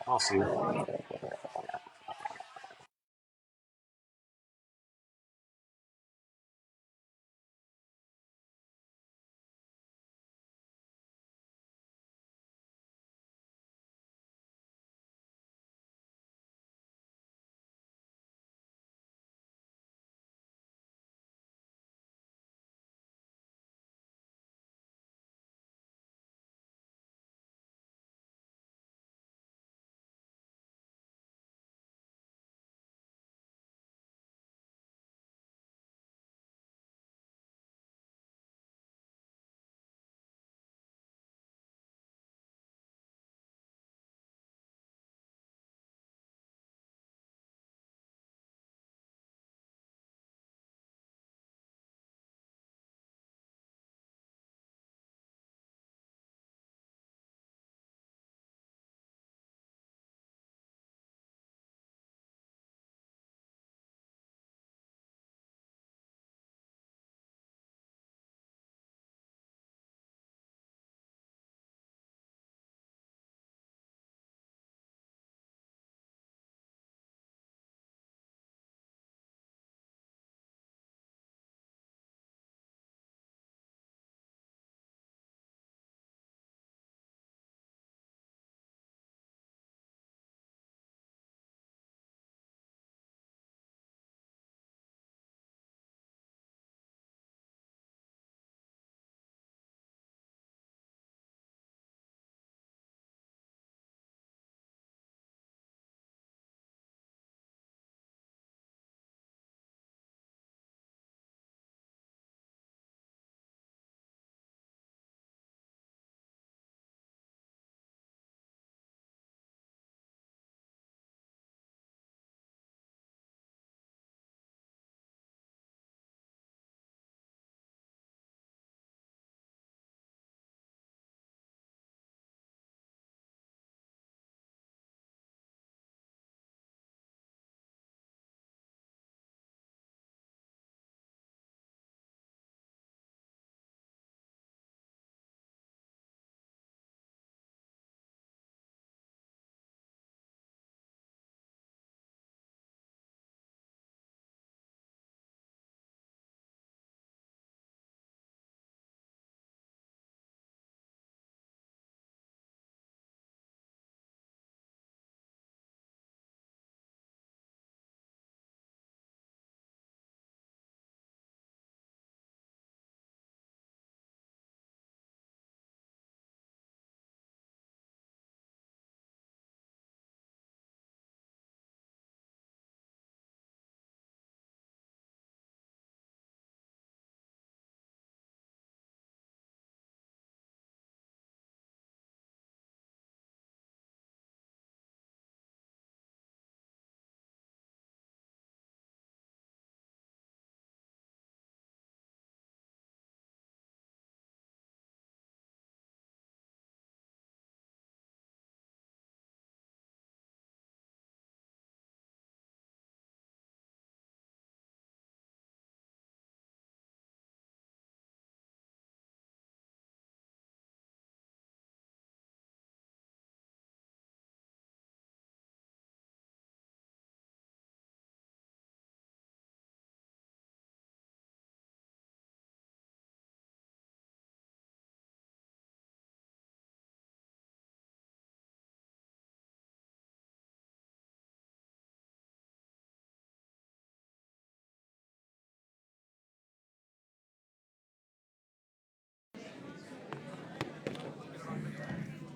Awesome.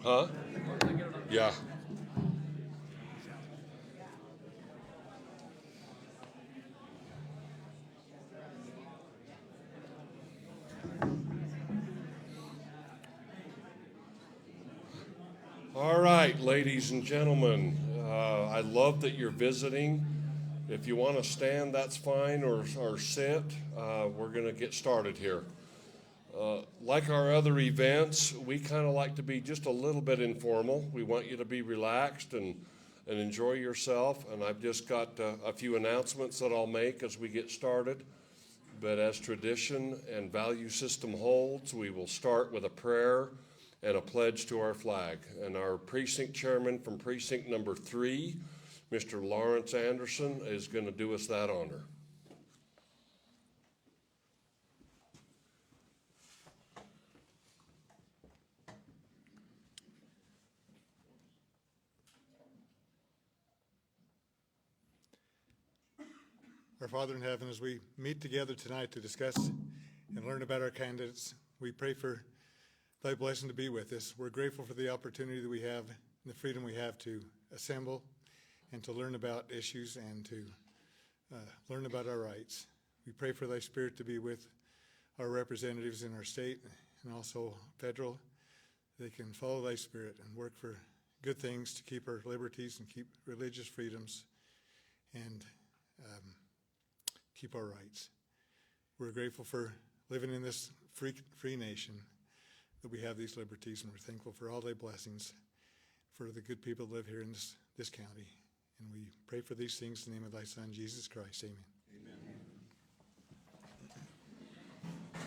Huh? Yeah. All right, ladies and gentlemen. I love that you're visiting. If you want to stand, that's fine, or sit. We're going to get started here. Like our other events, we kind of like to be just a little bit informal. We want you to be relaxed and enjoy yourself. And I've just got a few announcements that I'll make as we get started. But as tradition and value system holds, we will start with a prayer and a pledge to our flag. And our precinct chairman from precinct number 3, Mr. Lawrence Anderson, is going to do us that honor. Our Father in heaven, as we meet together tonight to discuss and learn about our candidates, we pray for thy blessing to be with us. We're grateful for the opportunity that we have and the freedom we have to assemble and to learn about issues and to learn about our rights. We pray for thy Spirit to be with our representatives in our state and also federal. They can follow thy Spirit and work for good things to keep our liberties and keep religious freedoms and keep our rights. We're grateful for living in this free nation, that we have these liberties, and we're thankful for all thy blessings for the good people that live here in this county. And we pray for these things in the name of thy Son, Jesus Christ. Amen. Amen.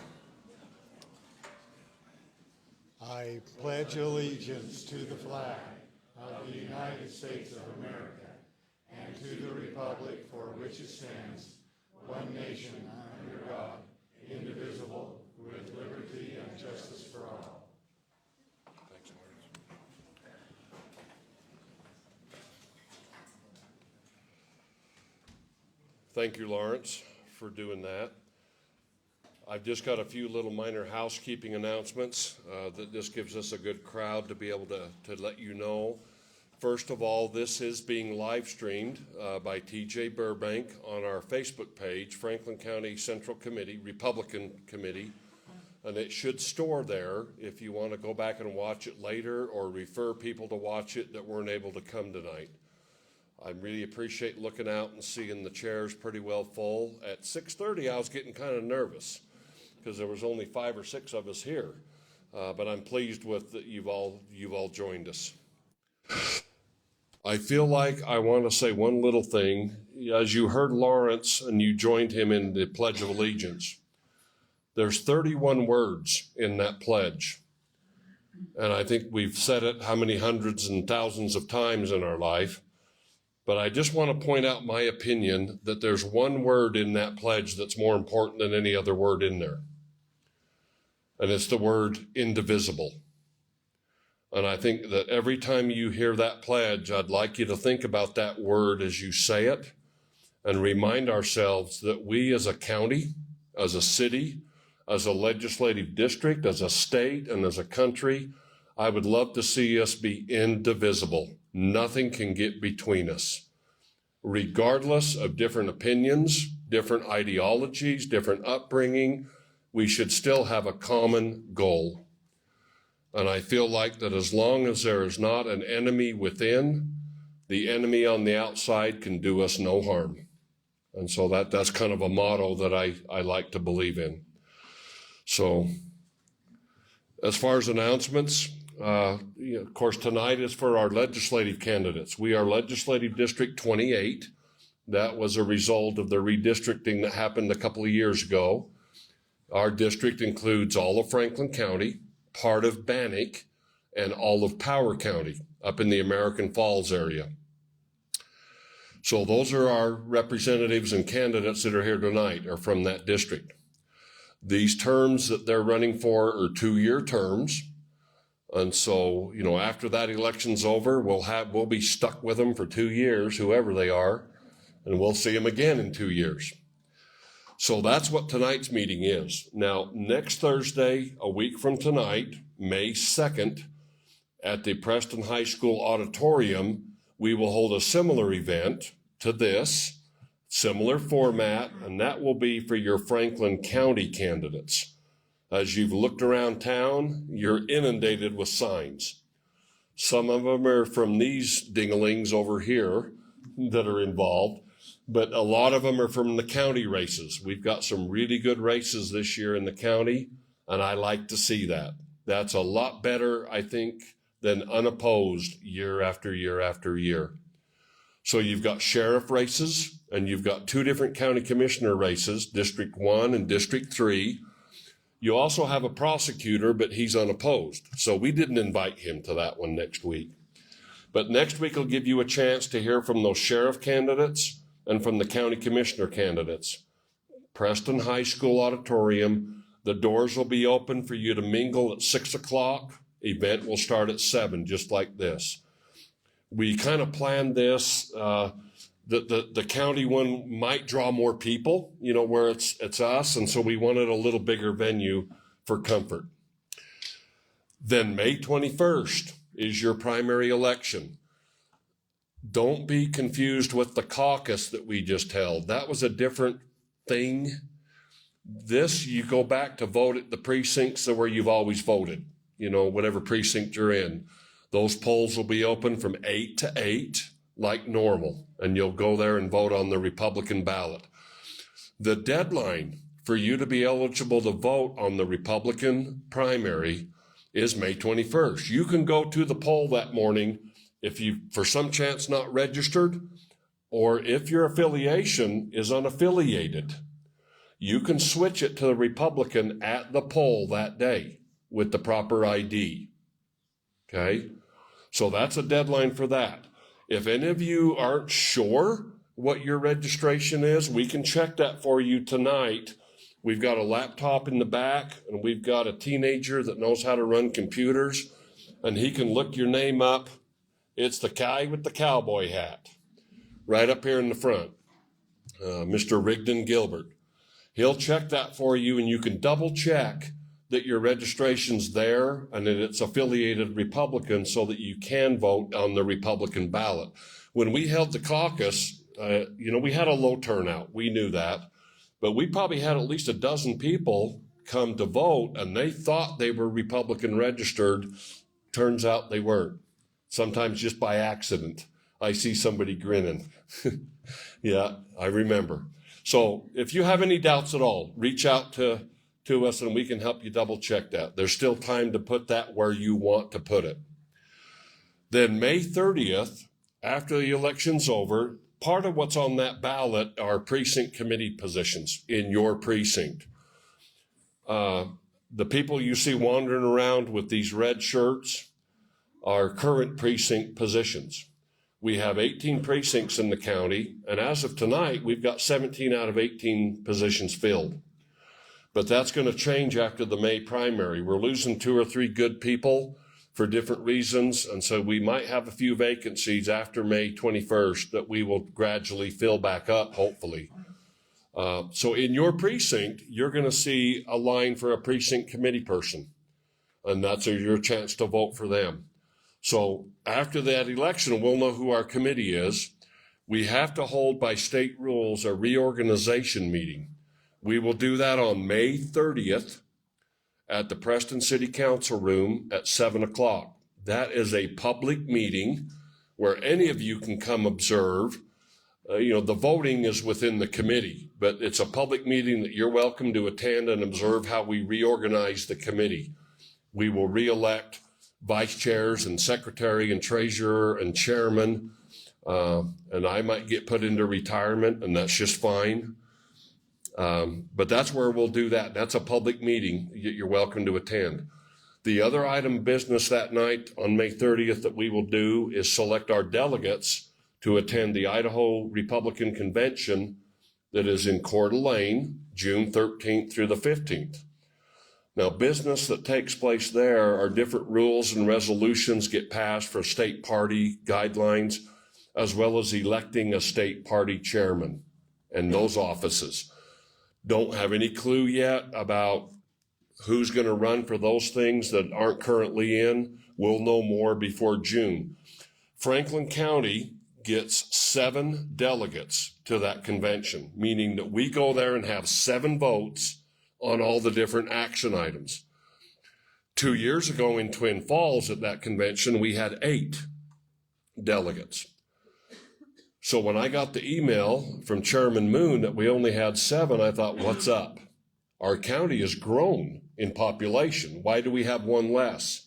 I pledge allegiance to the flag of the United States of America and to the republic for which it stands, one nation under God, indivisible, with liberty and justice for all. Thanks, Lawrence. Thank you, Lawrence, for doing that. I've just got a few little minor housekeeping announcements that this gives us a good crowd to be able to let you know. First of all, this is being live streamed by TJ Burbank on our Facebook page, Franklin County Central Committee, Republican Committee, and it should store there if you want to go back and watch it later or refer people to watch it that weren't able to come tonight. I really appreciate looking out and seeing the chairs pretty well full. At 6:30, I was getting kind of nervous because there was only 5 or 6 of us here, but I'm pleased with that you've all joined us. I feel like I want to say one little thing. As you heard Lawrence and you joined him in the Pledge of Allegiance, there's 31 words in that pledge. And I think we've said it how many hundreds and thousands of times in our life. But I just want to point out my opinion that there's one word in that pledge that's more important than any other word in there. And it's the word indivisible. And I think that every time you hear that pledge, I'd like you to think about that word as you say it and remind ourselves that we as a county, as a city, as a legislative district, as a state, and as a country, I would love to see us be indivisible. Nothing can get between us. Regardless of different opinions, different ideologies, different upbringing, we should still have a common goal. And I feel like that as long as there is not an enemy within, the enemy on the outside can do us no harm. And so that's kind of a motto that I like to believe in. So as far as announcements, of course, tonight is for our legislative candidates. We are Legislative District 28. That was a result of the redistricting that happened a couple of years ago. Our district includes all of Franklin County, part of Bannock, and all of Power County up in the American Falls area. So those are our representatives and candidates that are here tonight are from that district. These terms that they're running for are 2-year terms. And so, after that election's over, we'll be stuck with them for 2 years, whoever they are, and we'll see them again in 2 years. So that's what tonight's meeting is. Now, next Thursday, a week from tonight, May 2nd, at the Preston High School auditorium, we will hold a similar event to this, similar format, and that will be for your Franklin County candidates. As you've looked around town, you're inundated with signs. Some of them are from these dinglings over here that are involved, but a lot of them are from the county races. We've got some really good races this year in the county, and I like to see that. That's a lot better, I think, than unopposed year after year after year. So you've got sheriff races, and you've got 2 different county commissioner races, District 1 and District 3. You also have a prosecutor, but he's unopposed. So we didn't invite him to that one next week. But next week will give you a chance to hear from those sheriff candidates and from the county commissioner candidates. Preston High School Auditorium. The doors will be open for you to mingle at 6 o'clock. Event will start at 7, just like this. We kind of planned this. The county one might draw more people, where it's us. And so we wanted a little bigger venue for comfort. Then May 21st is your primary election. Don't be confused with the caucus that we just held. That was a different thing. This, you go back to vote at the precincts where you've always voted, whatever precinct you're in. Those polls will be open from 8 to 8 like normal, and you'll go there and vote on the Republican ballot. The deadline for you to be eligible to vote on the Republican primary is May 21st. You can go to the poll that morning if you, for some chance, not registered, or if your affiliation is unaffiliated. You can switch it to the Republican at the poll that day with the proper ID. Okay? So that's a deadline for that. If any of you aren't sure what your registration is, we can check that for you tonight. We've got a laptop in the back, and we've got a teenager that knows how to run computers, and he can look your name up. It's the guy with the cowboy hat right up here in the front, Mr. Rigdon Gilbert. He'll check that for you, and you can double check that your registration's there and that it's affiliated Republican so that you can vote on the Republican ballot. When we held the caucus, we had a low turnout. We knew that. But we probably had at least a dozen people come to vote, and they thought they were Republican registered. Turns out they weren't. Sometimes just by accident. I see somebody grinning. Yeah, I remember. So if you have any doubts at all, reach out to us and we can help you double check that. There's still time to put that where you want to put it. Then May 30th, after the election's over, part of what's on that ballot are precinct committee positions in your precinct. The people you see wandering around with these red shirts are current precinct positions. We have 18 precincts in the county, and as of tonight, we've got 17 out of 18 positions filled. But that's going to change after the May primary. We're losing 2 or 3 good people for different reasons, and so we might have a few vacancies after May 21st that we will gradually fill back up, hopefully. So in your precinct, you're going to see a line for a precinct committee person, and that's your chance to vote for them. So after that election, we'll know who our committee is. We have to hold by state rules a reorganization meeting. We will do that on May 30th at the Preston City Council room at 7 o'clock. That is a public meeting where any of you can come observe. The voting is within the committee, but it's a public meeting that you're welcome to attend and observe how we reorganize the committee. We will re-elect vice chairs and secretary and treasurer and chairman, and I might get put into retirement, and that's just fine. But that's where we'll do that. That's a public meeting. You're welcome to attend. The other item of business that night on May 30th that we will do is select our delegates to attend the Idaho Republican Convention that is in Coeur d'Alene, June 13th through the 15th. Now, business that takes place there are different rules and resolutions get passed for state party guidelines, as well as electing a state party chairman and those offices. Don't have any clue yet about who's going to run for those things that aren't currently in. We'll know more before June. Franklin County gets 7 delegates to that convention, meaning that we go there and have 7 votes on all the different action items. 2 years ago in Twin Falls at that convention, we had 8 delegates. So when I got the email from Chairman Moon that we only had 7, I thought, what's up? Our county has grown in population. Why do we have 1 less?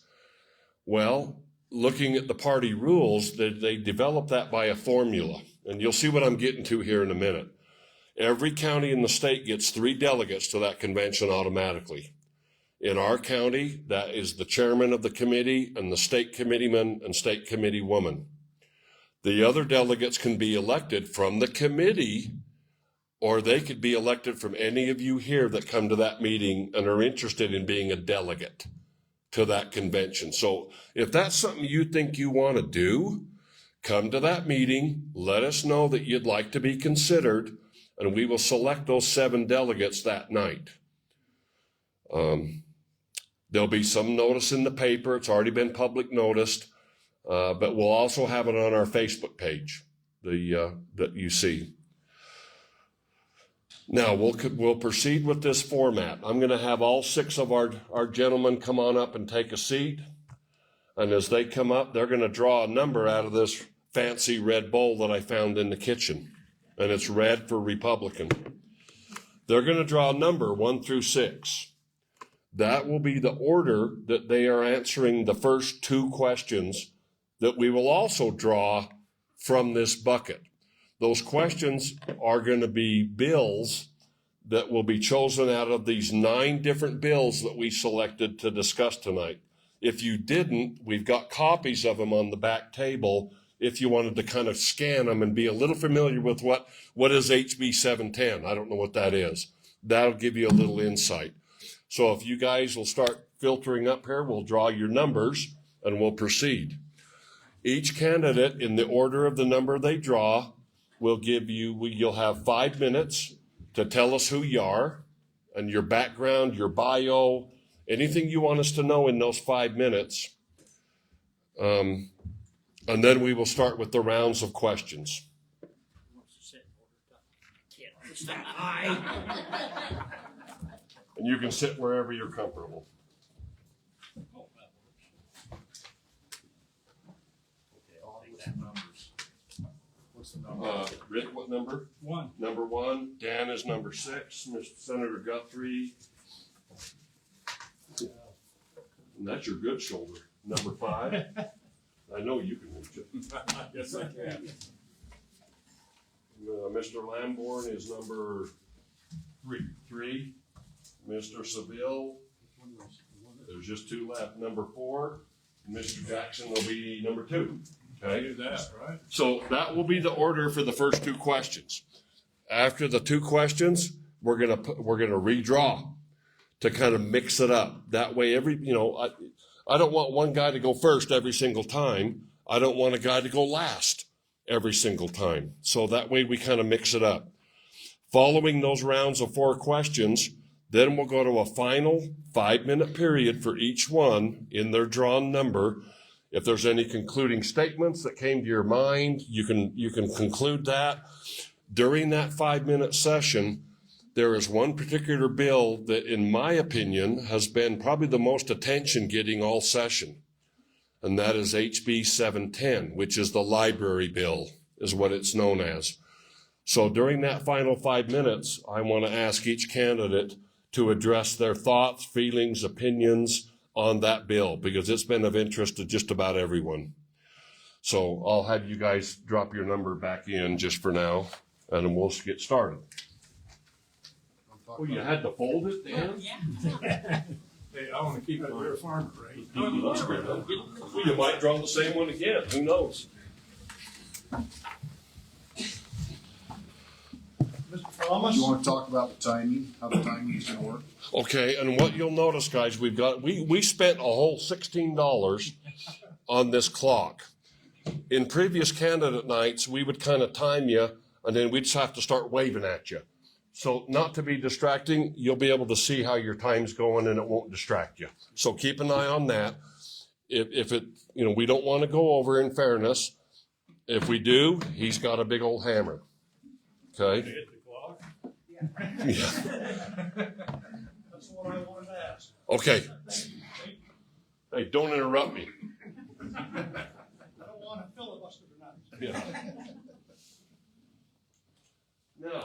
Well, looking at the party rules, they developed that by a formula. And you'll see what I'm getting to here in a minute. Every county in the state gets 3 delegates to that convention automatically. In our county, that is the chairman of the committee and the state committeeman and state committee woman. The other delegates can be elected from the committee, or they could be elected from any of you here that come to that meeting and are interested in being a delegate to that convention. So if that's something you think you want to do, come to that meeting, let us know that you'd like to be considered, and we will select those 7 delegates that night. There'll be some notice in the paper. It's already been public noticed, but we'll also have it on our Facebook page that you see. Now, we'll proceed with this format. I'm going to have all 6 of our gentlemen come on up and take a seat. And as they come up, they're going to draw a number out of this fancy red bowl that I found in the kitchen. And it's red for Republican. They're going to draw a number 1 through 6. That will be the order that they are answering the first 2 questions that we will also draw from this bucket. Those questions are going to be bills that will be chosen out of these 9 different bills that we selected to discuss tonight. If you didn't, we've got copies of them on the back table if you wanted to kind of scan them and be a little familiar with what is HB 710. I don't know what that is. That'll give you a little insight. So if you guys will start filtering up here, we'll draw your numbers and we'll proceed. Each candidate, in the order of the number they draw, will give you, you'll have 5 minutes to tell us who you are and your background, your bio, anything you want us to know in those 5 minutes. And then we will start with the rounds of questions. And you can sit wherever you're comfortable. Rick, what number? 1. Number 1. Dan is number 6. Mr. Senator Guthrie. And that's your good shoulder. Number 5. I know you can reach it. Yes, I can. Mr. Lamborn is number 3. Mr. Seville, there's just 2 left. Number 4. Mr. Jackson will be number 2. Okay. Do that, right? So that will be the order for the first 2 questions. After the 2 questions, we're gonna redraw to kind of mix it up. That way, I don't want one guy to go first every single time. I don't want a guy to go last every single time. So that way we kind of mix it up. Following those rounds of 4 questions, then we'll go to a final 5-minute period for each one in their drawn number. If there's any concluding statements that came to your mind, you can conclude that. During that 5-minute session, there is one particular bill that, in my opinion, has been probably the most attention getting all session. And that is HB 710, which is the library bill, is what it's known as. So during that final 5 minutes, I want to ask each candidate to address their thoughts, feelings, opinions on that bill, because it's been of interest to just about everyone. So I'll have you guys drop your number back in just for now, and we'll get started. Oh, you had to fold it, Dan? Yeah. Hey, I want to keep it a farmer, right? Well, you might draw the same one again. Who knows? Mr. Thomas? You want to talk about the timing, how the timing is going to work? Okay, and what you'll notice, guys, we spent a whole $16 on this clock. In previous candidate nights, we would kind of time you, and then we'd just have to start waving at you. So not to be distracting, you'll be able to see how your time's going, and it won't distract you. So keep an eye on that. If it, we don't want to go over in fairness. If we do, he's got a big old hammer. Okay? Hit the clock? Yeah. That's what I wanted to ask. Okay. Hey, don't interrupt me. I don't want to filibuster tonight. Yeah. Now,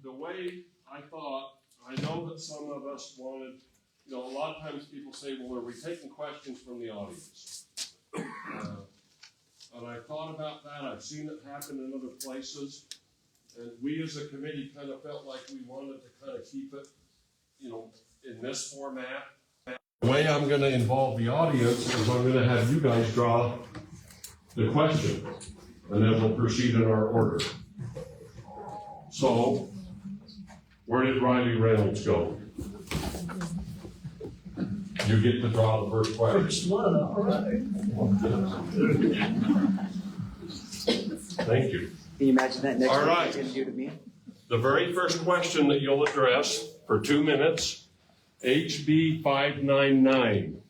the way I thought, I know that some of us wanted, a lot of times people say, well, are we taking questions from the audience? And I thought about that. I've seen it happen in other places. And we as a committee kind of felt like we wanted to kind of keep it, in this format. The way I'm going to involve the audience is I'm going to have you guys draw the question, and then we'll proceed in our order. So, where did Riley Reynolds go? You get to draw the first question. Thank you. Can you imagine that next All week right. he's gonna do to me? The very first question that you'll address for 2 minutes, HB 599.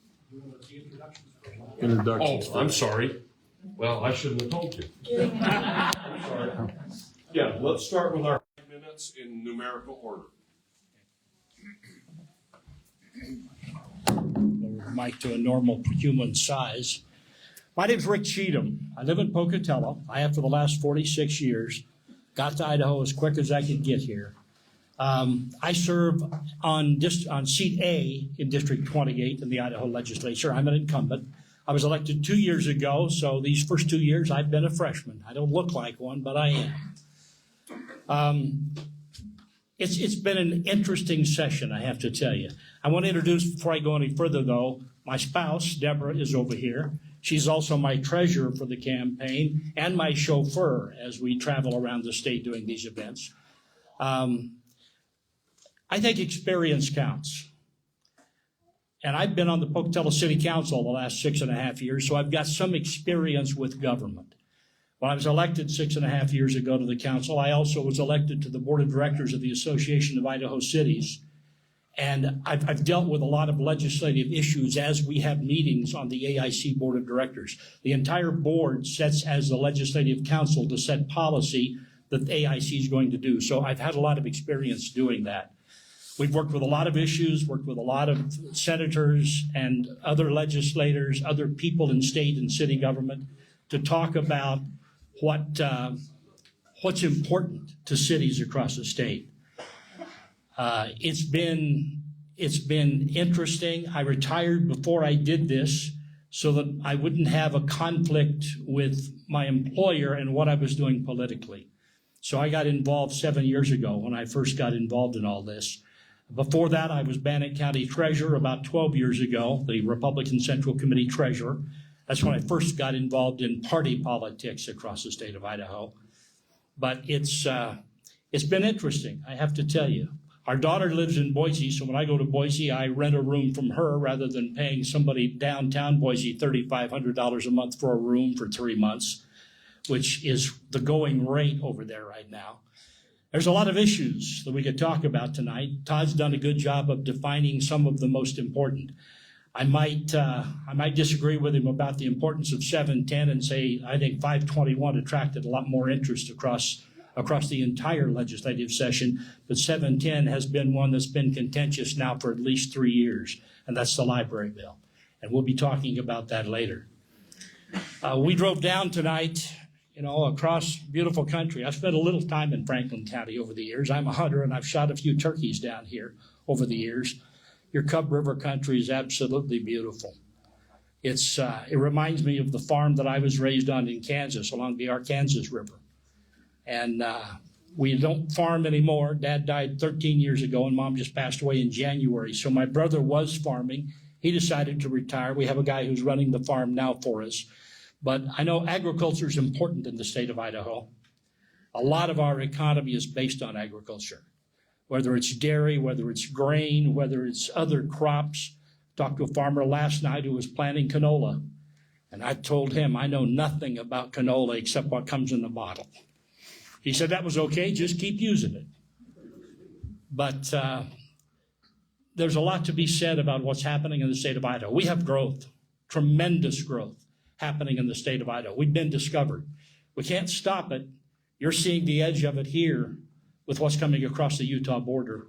Oh, I'm sorry. Well, I shouldn't have told you. I'm sorry. Yeah, let's start with our 5 minutes in numerical order. Lower the mic to a normal human size. My name's Rick Cheatham. I live in Pocatello. I have for the last 46 years. Got to Idaho as quick as I could get here. I serve on seat A in District 28 in the Idaho legislature. I'm an incumbent. I was elected 2 years ago, so these first 2 years I've been a freshman. I don't look like one, but I am. It's been an interesting session, I have to tell you. I want to introduce, before I go any further though, my spouse, Deborah, is over here. She's also my treasurer for the campaign and my chauffeur as we travel around the state doing these events. I think experience counts. And I've been on the Pocatello City Council the last 6.5 years, so I've got some experience with government. When I was elected 6.5 years ago to the council, I also was elected to the board of directors of the Association of Idaho Cities. And I've dealt with a lot of legislative issues as we have meetings on the AIC board of directors. The entire board sets as the legislative council to set policy that the AIC is going to do. So I've had a lot of experience doing that. We've worked with a lot of issues, worked with a lot of senators and other legislators, other people in state and city government to talk about what's important to cities across the state. It's been interesting. I retired before I did this so that I wouldn't have a conflict with my employer and what I was doing politically. So I got involved 7 years ago when I first got involved in all this. Before that, I was Bannock County Treasurer about 12 years ago, the Republican Central Committee Treasurer. That's when I first got involved in party politics across the state of Idaho. But it's been interesting, I have to tell you. Our daughter lives in Boise, so when I go to Boise, I rent a room from her rather than paying somebody downtown Boise $3,500 a month for a room for 3 months, which is the going rate over there right now. There's a lot of issues that we could talk about tonight. Todd's done a good job of defining some of the most important. I might disagree with him about the importance of 710 and say I think 521 attracted a lot more interest across the entire legislative session, but 710 has been one that's been contentious now for at least 3 years, and that's the library bill. And we'll be talking about that later. We drove down tonight, across beautiful country. I've spent a little time in Franklin County over the years. I'm a hunter, and I've shot a few turkeys down here over the years. Your Cub River country is absolutely beautiful. It reminds me of the farm that I was raised on in Kansas, along the Arkansas River. And we don't farm anymore. Dad died 13 years ago, and Mom just passed away in January. So my brother was farming. He decided to retire. We have a guy who's running the farm now for us. But I know agriculture is important in the state of Idaho. A lot of our economy is based on agriculture, whether it's dairy, whether it's grain, whether it's other crops. Talked to a farmer last night who was planting canola, and I told him I know nothing about canola except what comes in the bottle. He said that was okay, just keep using it. But there's a lot to be said about what's happening in the state of Idaho. We have growth, tremendous growth happening in the state of Idaho. We've been discovered. We can't stop it. You're seeing the edge of it here with what's coming across the Utah border.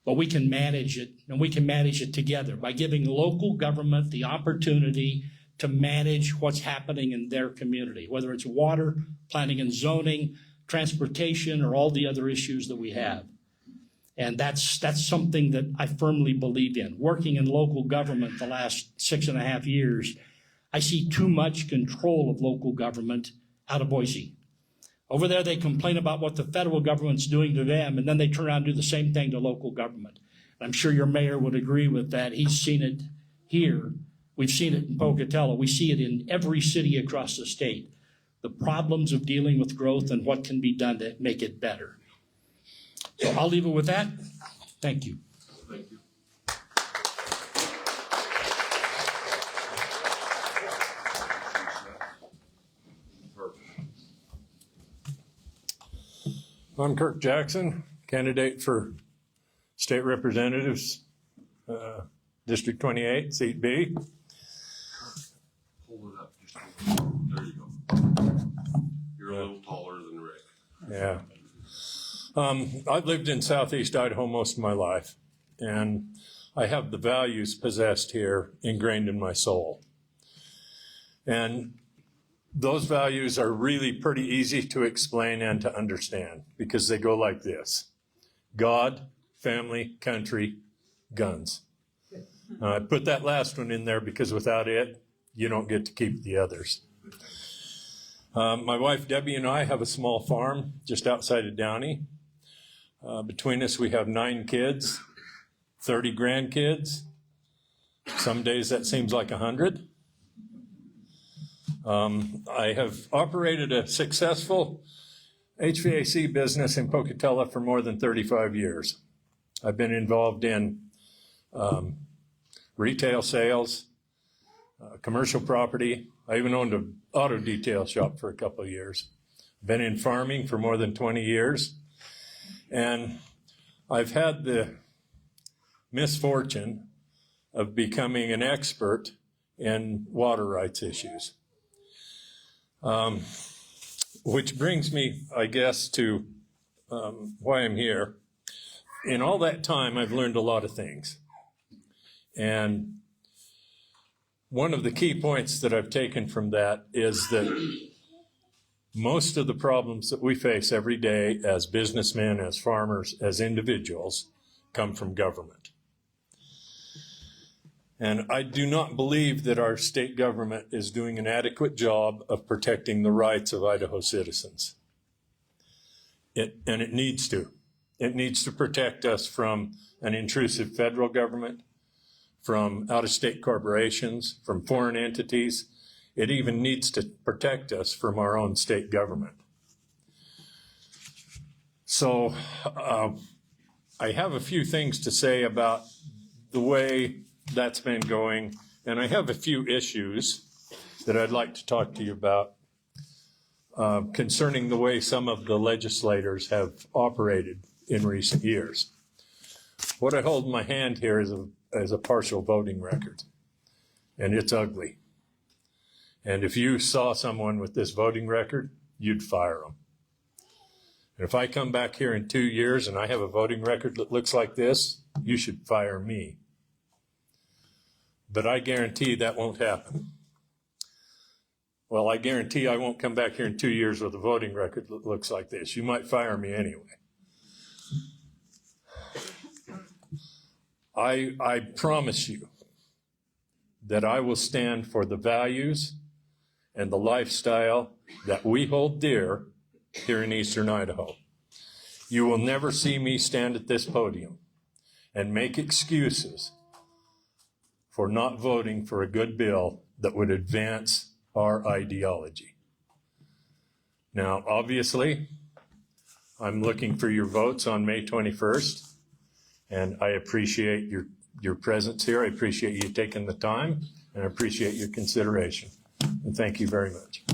But we can manage it, and we can manage it together by giving local government the opportunity to manage what's happening in their community, whether it's water, planning and zoning, transportation, or all the other issues that we have. And that's something that I firmly believe in. Working in local government the last 6.5 years, I see too much control of local government out of Boise. Over there, they complain about what the federal government's doing to them, and then they turn around and do the same thing to local government. And I'm sure your mayor would agree with that. He's seen it here. We've seen it in Pocatello. We see it in every city across the state. The problems of dealing with growth and what can be done to make it better. So I'll leave it with that. Thank you. Thank you. I'm Kirk Jackson, candidate for state representatives, District 28, Seat B. Hold it up just a little. There you go. You're a little taller than Rick. Yeah. I've lived in southeast Idaho most of my life, and I have the values possessed here ingrained in my soul. And those values are really pretty easy to explain and to understand because they go like this: God, family, country, guns. I put that last one in there because without it, you don't get to keep the others. My wife Debbie and I have a small farm just outside of Downey. Between us, we have 9 kids, 30 grandkids. Some days that seems like 100. I have operated a successful HVAC business in Pocatello for more than 35 years. I've been involved in retail sales, commercial property. I even owned an auto detail shop for a couple of years. Been in farming for more than 20 years. And I've had the misfortune of becoming an expert in water rights issues. Which brings me, I guess, to why I'm here. In all that time, I've learned a lot of things. And one of the key points that I've taken from that is that most of the problems that we face every day as businessmen, as farmers, as individuals, come from government. And I do not believe that our state government is doing an adequate job of protecting the rights of Idaho citizens. And it needs to. It needs to protect us from an intrusive federal government, from out-of-state corporations, from foreign entities. It even needs to protect us from our own state government. So I have a few things to say about the way that's been going, and I have a few issues that I'd like to talk to you about concerning the way some of the legislators have operated in recent years. What I hold in my hand here is a partial voting record, and it's ugly. And if you saw someone with this voting record, you'd fire them. And if I come back here in 2 years and I have a voting record that looks like this, you should fire me. But I guarantee that won't happen. Well, I guarantee I won't come back here in 2 years with a voting record that looks like this. You might fire me anyway. I promise you that I will stand for the values and the lifestyle that we hold dear here in Eastern Idaho. You will never see me stand at this podium and make excuses for not voting for a good bill that would advance our ideology. Now, obviously, I'm looking for your votes on May 21st, and I appreciate your presence here. I appreciate you taking the time, and I appreciate your consideration. And thank you very much.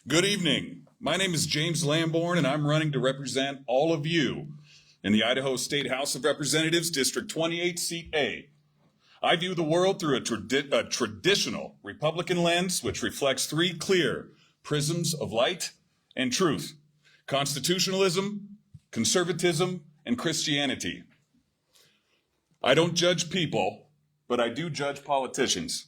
Good evening. My name is James Lamborn, and I'm running to represent all of you in the Idaho State House of Representatives, District 28, Seat A. I view the world through a traditional Republican lens, which reflects 3 clear prisms of light and truth: constitutionalism, conservatism, and Christianity. I don't judge people, but I do judge politicians.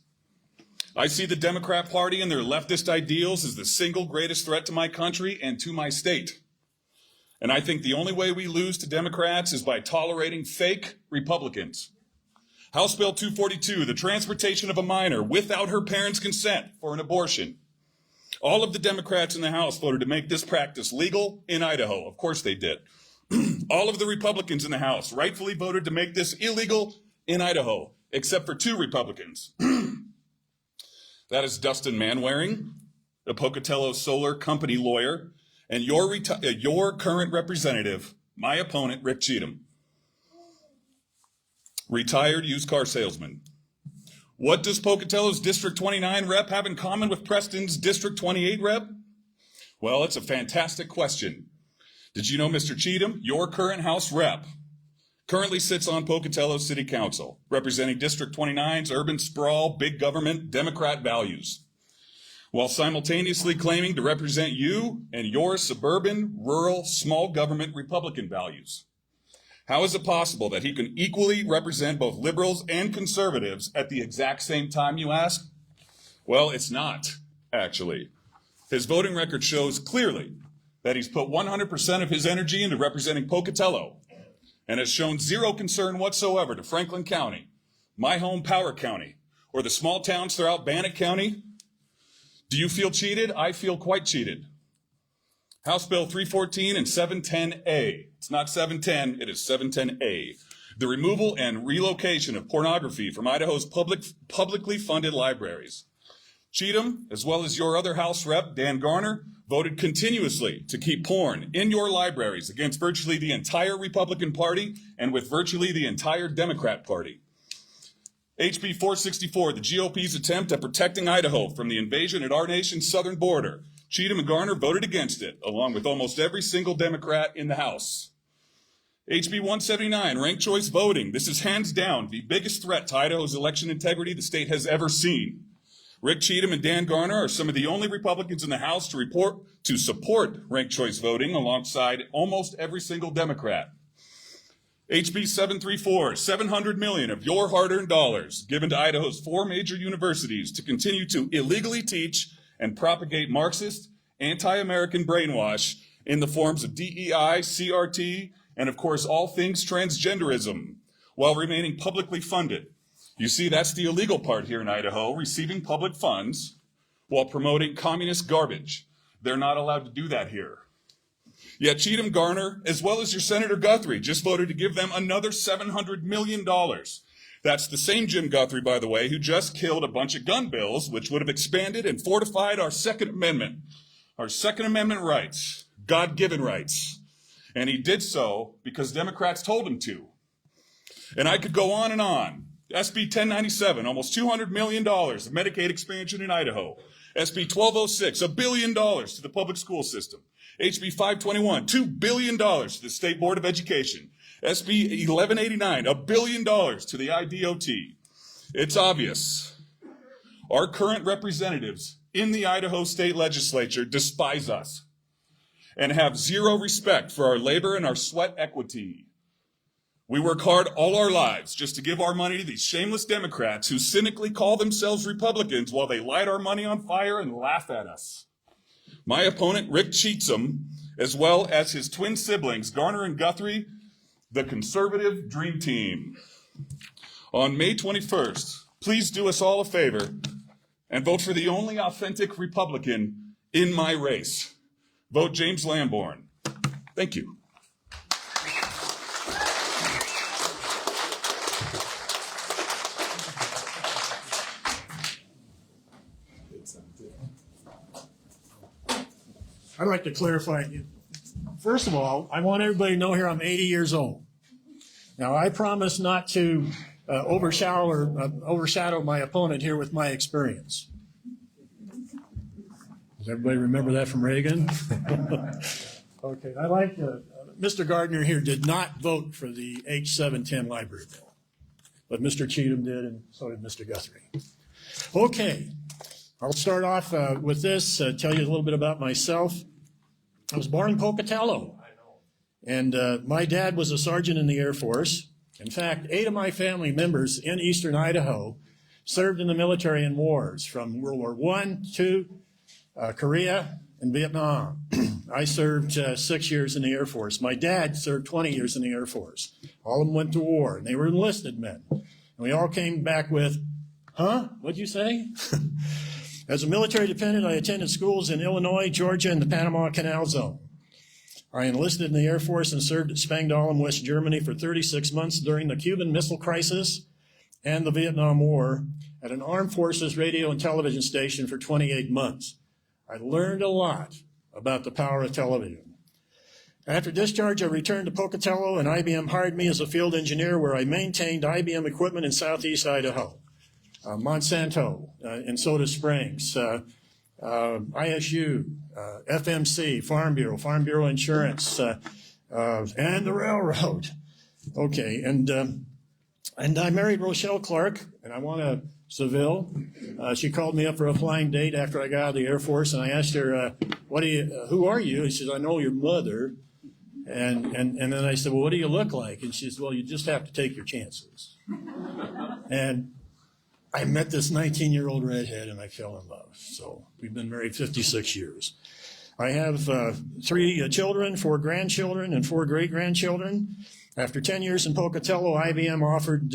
I see the Democrat Party and their leftist ideals as the single greatest threat to my country and to my state. And I think the only way we lose to Democrats is by tolerating fake Republicans. House Bill 242, the transportation of a minor without her parents' consent for an abortion. All of the Democrats in the House voted to make this practice legal in Idaho. Of course they did. All of the Republicans in the House rightfully voted to make this illegal in Idaho, except for 2 Republicans. That is Dustin Manwaring, the Pocatello Solar Company lawyer, and your current representative, my opponent, Rick Cheatham, retired used car salesman. What does Pocatello's District 29 rep have in common with Preston's District 28 rep? Well, it's a fantastic question. Did you know Mr. Cheatham, your current House rep, currently sits on Pocatello City Council, representing District 29's urban sprawl, big government, Democrat values, while simultaneously claiming to represent you and your suburban, rural, small government Republican values? How is it possible that he can equally represent both liberals and conservatives at the exact same time, you ask? Well, it's not, actually. His voting record shows clearly that he's put 100% of his energy into representing Pocatello and has shown zero concern whatsoever to Franklin County, my home Power County, or the small towns throughout Bannock County. Do you feel cheated? I feel quite cheated. House Bill 314 and 710A. It's not 710, it is 710A. The removal and relocation of pornography from Idaho's publicly funded libraries. Cheatham, as well as your other House rep, Dan Garner, voted continuously to keep porn in your libraries against virtually the entire Republican Party and with virtually the entire Democrat Party. HB 464, the GOP's attempt at protecting Idaho from the invasion at our nation's southern border. Cheatham and Garner voted against it, along with almost every single Democrat in the House. HB 179, ranked choice voting. This is hands down the biggest threat to Idaho's election integrity the state has ever seen. Rick Cheatham and Dan Garner are some of the only Republicans in the House to support ranked choice voting alongside almost every single Democrat. HB 734, $700 million of your hard-earned dollars given to Idaho's 4 major universities to continue to illegally teach and propagate Marxist, anti-American brainwash in the forms of DEI, CRT, and of course all things transgenderism, while remaining publicly funded. You see, that's the illegal part here in Idaho, receiving public funds while promoting communist garbage. They're not allowed to do that here. Yet Cheatham, Garner, as well as your Senator Guthrie, just voted to give them another $700 million. That's the same Jim Guthrie, by the way, who just killed a bunch of gun bills, which would have expanded and fortified our Second Amendment rights, God-given rights. And he did so because Democrats told him to. And I could go on and on. SB 1097, almost $200 million of Medicaid expansion in Idaho. SB 1206, $1 billion to the public school system. HB 521, $2 billion to the State Board of Education. SB 1189, $1 billion to the IDOT. It's obvious. Our current representatives in the Idaho State Legislature despise us and have zero respect for our labor and our sweat equity. We work hard all our lives just to give our money to these shameless Democrats who cynically call themselves Republicans while they light our money on fire and laugh at us. My opponent, Rick Cheatham, as well as his twin siblings, Garner and Guthrie, the conservative dream team. On May 21st, please do us all a favor and vote for the only authentic Republican in my race. Vote James Lamborn. Thank you. I'd like to clarify. First of all, I want everybody to know here I'm 80 years old. Now, I promise not to overshadow my opponent here with my experience. Does everybody remember that from Reagan? Okay, I like Mr. Gardner here did not vote for the H710 library bill, but Mr. Cheatham did, and so did Mr. Guthrie. Okay, I'll start off with this, tell you a little bit about myself. I was born in Pocatello, and my dad was a sergeant in the Air Force. In fact, 8 of my family members in eastern Idaho served in the military in wars from World War I, II, Korea, and Vietnam. I served 6 years in the Air Force. My dad served 20 years in the Air Force. All of them went to war, and they were enlisted men. And we all came back with, huh? What'd you say? As a military dependent, I attended schools in Illinois, Georgia, and the Panama Canal Zone. I enlisted in the Air Force and served at Spangdahlem, West Germany for 36 months during the Cuban Missile Crisis and the Vietnam War at an Armed Forces radio and television station for 28 months. I learned a lot about the power of television. After discharge, I returned to Pocatello, and IBM hired me as a field engineer where I maintained IBM equipment in southeast Idaho. Monsanto in Soda Springs, ISU, FMC, Farm Bureau Insurance, and the railroad. Okay, and I married Rochelle Clark, and I won a Seville. She called me up for a flying date after I got out of the Air Force, and I asked her, who are you? And she said, I know your mother. And then I said, well, what do you look like? And she said, well, you just have to take your chances. And I met this 19-year-old redhead, and I fell in love. So we've been married 56 years. I have 3 children, 4 grandchildren, and 4 great-grandchildren. After 10 years in Pocatello, IBM offered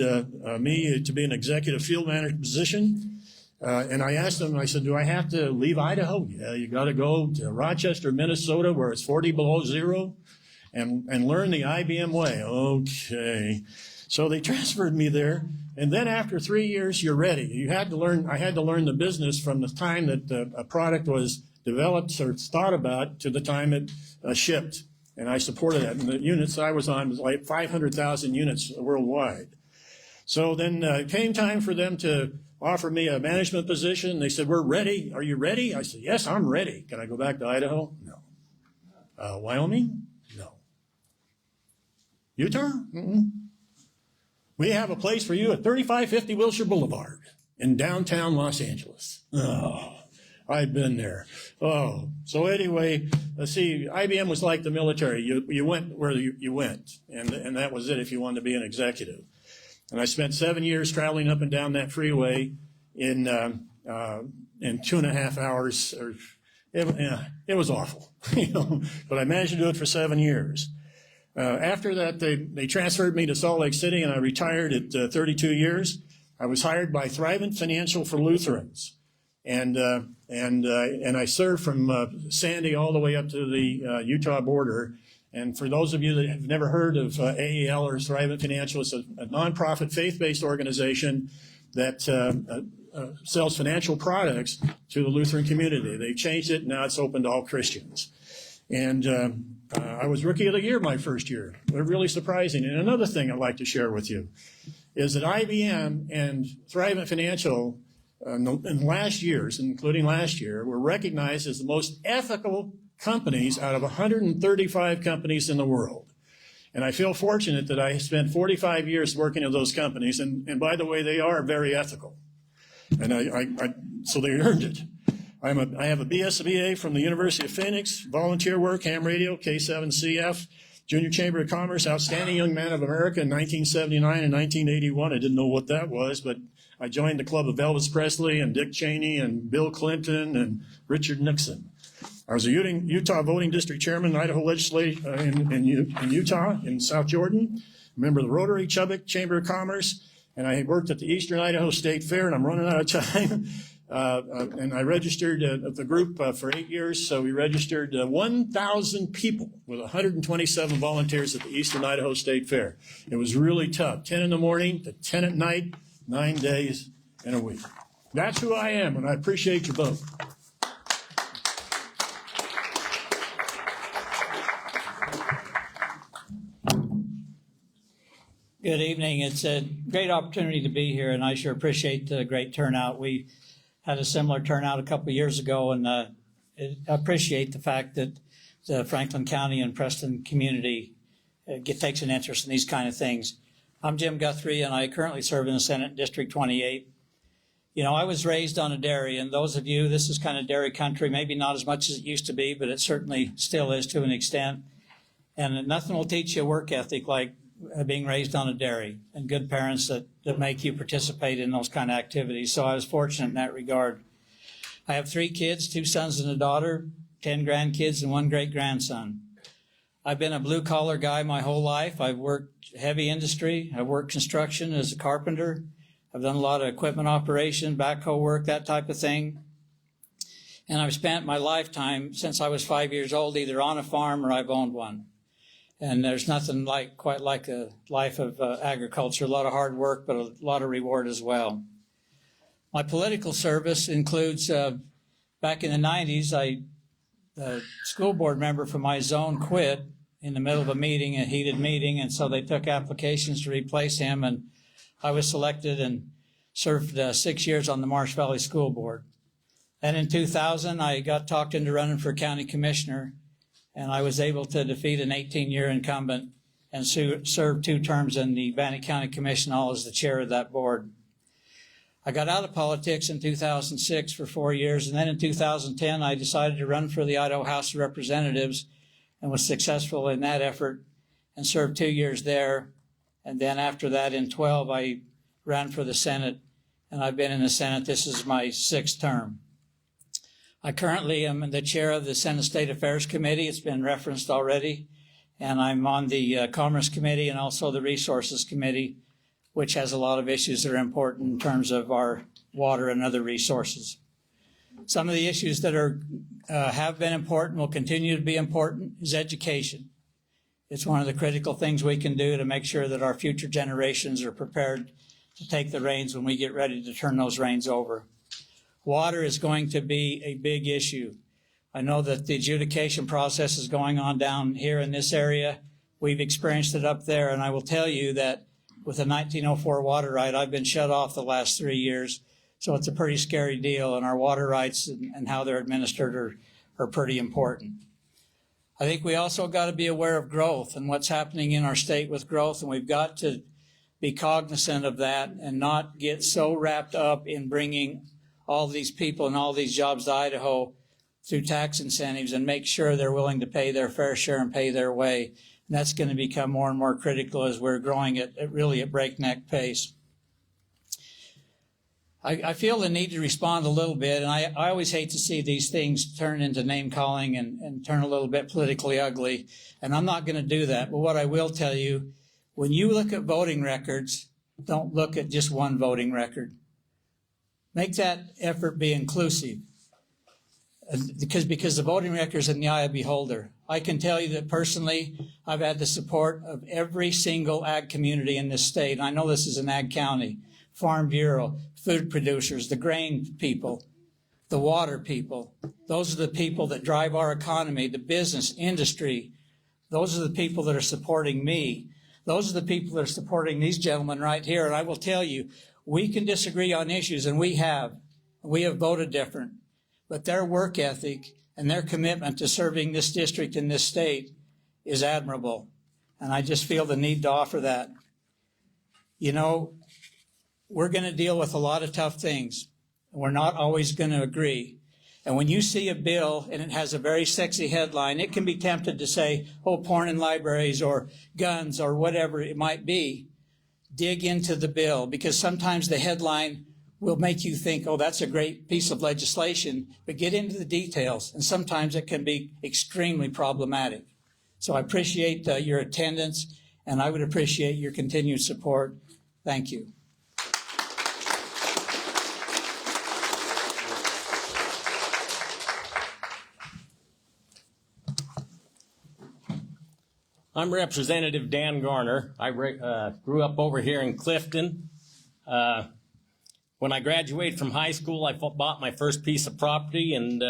me to be an executive field manager position. And I asked them, I said, do I have to leave Idaho? Yeah, you got to go to Rochester, Minnesota, where it's 40 below zero, and learn the IBM way. Okay. So they transferred me there. And then after 3 years, you're ready. I had to learn the business from the time that a product was developed or thought about to the time it shipped. And I supported that. And the units I was on was like 500,000 units worldwide. So then it came time for them to offer me a management position. They said, we're ready. Are you ready? I said, yes, I'm ready. Can I go back to Idaho? No. Wyoming? No. Utah? Mm-mm. We have a place for you at 3550 Wilshire Boulevard in downtown Los Angeles. Oh, I've been there. Oh, so anyway, let's see, IBM was like the military. You went where you went, and that was it if you wanted to be an executive. And I spent 7 years traveling up and down that freeway in 2.5 hours. It was awful, but I managed to do it for 7 years. After that, they transferred me to Salt Lake City, and I retired at 32 years. I was hired by Thrivent Financial for Lutherans, and I served from Sandy all the way up to the Utah border. And for those of you that have never heard of AEL or Thrivent Financial, it's a nonprofit faith-based organization that sells financial products to the Lutheran community. They changed it, now it's open to all Christians. And I was Rookie of the Year my first year. They're really surprising. And another thing I'd like to share with you is that IBM and Thrivent Financial in last years, including last year, were recognized as the most ethical companies out of 135 companies in the world. And I feel fortunate that I spent 45 years working in those companies. And by the way, they are very ethical. And so they earned it. I have a BSBA from the University of Phoenix, volunteer work, ham radio, K7CF, Junior Chamber of Commerce, Outstanding Young Man of America in 1979 and 1981. I didn't know what that was, but I joined the club of Elvis Presley and Dick Cheney and Bill Clinton and Richard Nixon. I was a Utah voting district chairman, Idaho legislature in Utah, in South Jordan, member of the Rotary Chubbuck Chamber of Commerce, and I worked at the Eastern Idaho State Fair, and I'm running out of time. And I registered the group for 8 years, so we registered 1,000 people with 127 volunteers at the Eastern Idaho State Fair. It was really tough, 10 in the morning to 10 at night, 9 days in a week. That's who I am, and I appreciate your vote. Good evening. It's a great opportunity to be here, and I sure appreciate the great turnout. We had a similar turnout a couple of years ago, and I appreciate the fact that the Franklin County and Preston community takes an interest in these kind of things. I'm Jim Guthrie, and I currently serve in the Senate District 28. You know, I was raised on a dairy, and those of you, this is kind of dairy country, maybe not as much as it used to be, but it certainly still is to an extent. And nothing will teach you a work ethic like being raised on a dairy and good parents that make you participate in those kind of activities. So I was fortunate in that regard. I have 3 kids, 2 sons and a daughter, 10 grandkids, and 1 great-grandson. I've been a blue-collar guy my whole life. I've worked heavy industry. I've worked construction as a carpenter. I've done a lot of equipment operation, backhoe work, that type of thing. And I've spent my lifetime since I was 5 years old either on a farm or I've owned one. And there's nothing quite like a life of agriculture, a lot of hard work, but a lot of reward as well. My political service includes, back in the 90s, the school board member from my zone quit in the middle of a heated meeting, and so they took applications to replace him, and I was selected and served 6 years on the Marsh Valley School Board. Then in 2000, I got talked into running for county commissioner, and I was able to defeat an 18-year incumbent and served 2 terms in the Bannock County Commission, all as the chair of that board. I got out of politics in 2006 for 4 years, and then in 2010, I decided to run for the Idaho House of Representatives and was successful in that effort and served 2 years there. And then after that, in 12, I ran for the Senate, and I've been in the Senate. This is my 6th term. I currently am the chair of the Senate State Affairs Committee. It's been referenced already. And I'm on the Commerce Committee and also the Resources Committee, which has a lot of issues that are important in terms of our water and other resources. Some of the issues that have been important, will continue to be important, is education. It's one of the critical things we can do to make sure that our future generations are prepared to take the reins when we get ready to turn those reins over. Water is going to be a big issue. I know that the adjudication process is going on down here in this area. We've experienced it up there, and I will tell you that with the 1904 water right, I've been shut off the last 3 years, so it's a pretty scary deal, and our water rights and how they're administered are pretty important. I think we also got to be aware of growth and what's happening in our state with growth, and we've got to be cognizant of that and not get so wrapped up in bringing all these people and all these jobs to Idaho through tax incentives and make sure they're willing to pay their fair share and pay their way. And that's going to become more and more critical as we're growing at really a breakneck pace. I feel the need to respond a little bit, and I always hate to see these things turn into name calling and turn a little bit politically ugly, and I'm not going to do that. But what I will tell you, when you look at voting records, don't look at just one voting record. Make that effort be inclusive, because the voting record is in the eye of the beholder. I can tell you that personally, I've had the support of every single ag community in this state. And I know this is an ag county. Farm Bureau, food producers, the grain people, the water people. Those are the people that drive our economy, the business, industry. Those are the people that are supporting me. Those are the people that are supporting these gentlemen right here. And I will tell you, we can disagree on issues, and we have. We have voted different. But their work ethic and their commitment to serving this district in this state is admirable. And I just feel the need to offer that. You know, we're going to deal with a lot of tough things. We're not always going to agree. And when you see a bill and it has a very sexy headline, it can be tempted to say, oh, porn in libraries or guns or whatever it might be. Dig into the bill, because sometimes the headline will make you think, oh, that's a great piece of legislation, but get into the details, and sometimes it can be extremely problematic. So I appreciate your attendance, and I would appreciate your continued support. Thank you. I'm Representative Dan Garner. I grew up over here in Clifton. When I graduated from high school, I bought my first piece of property, and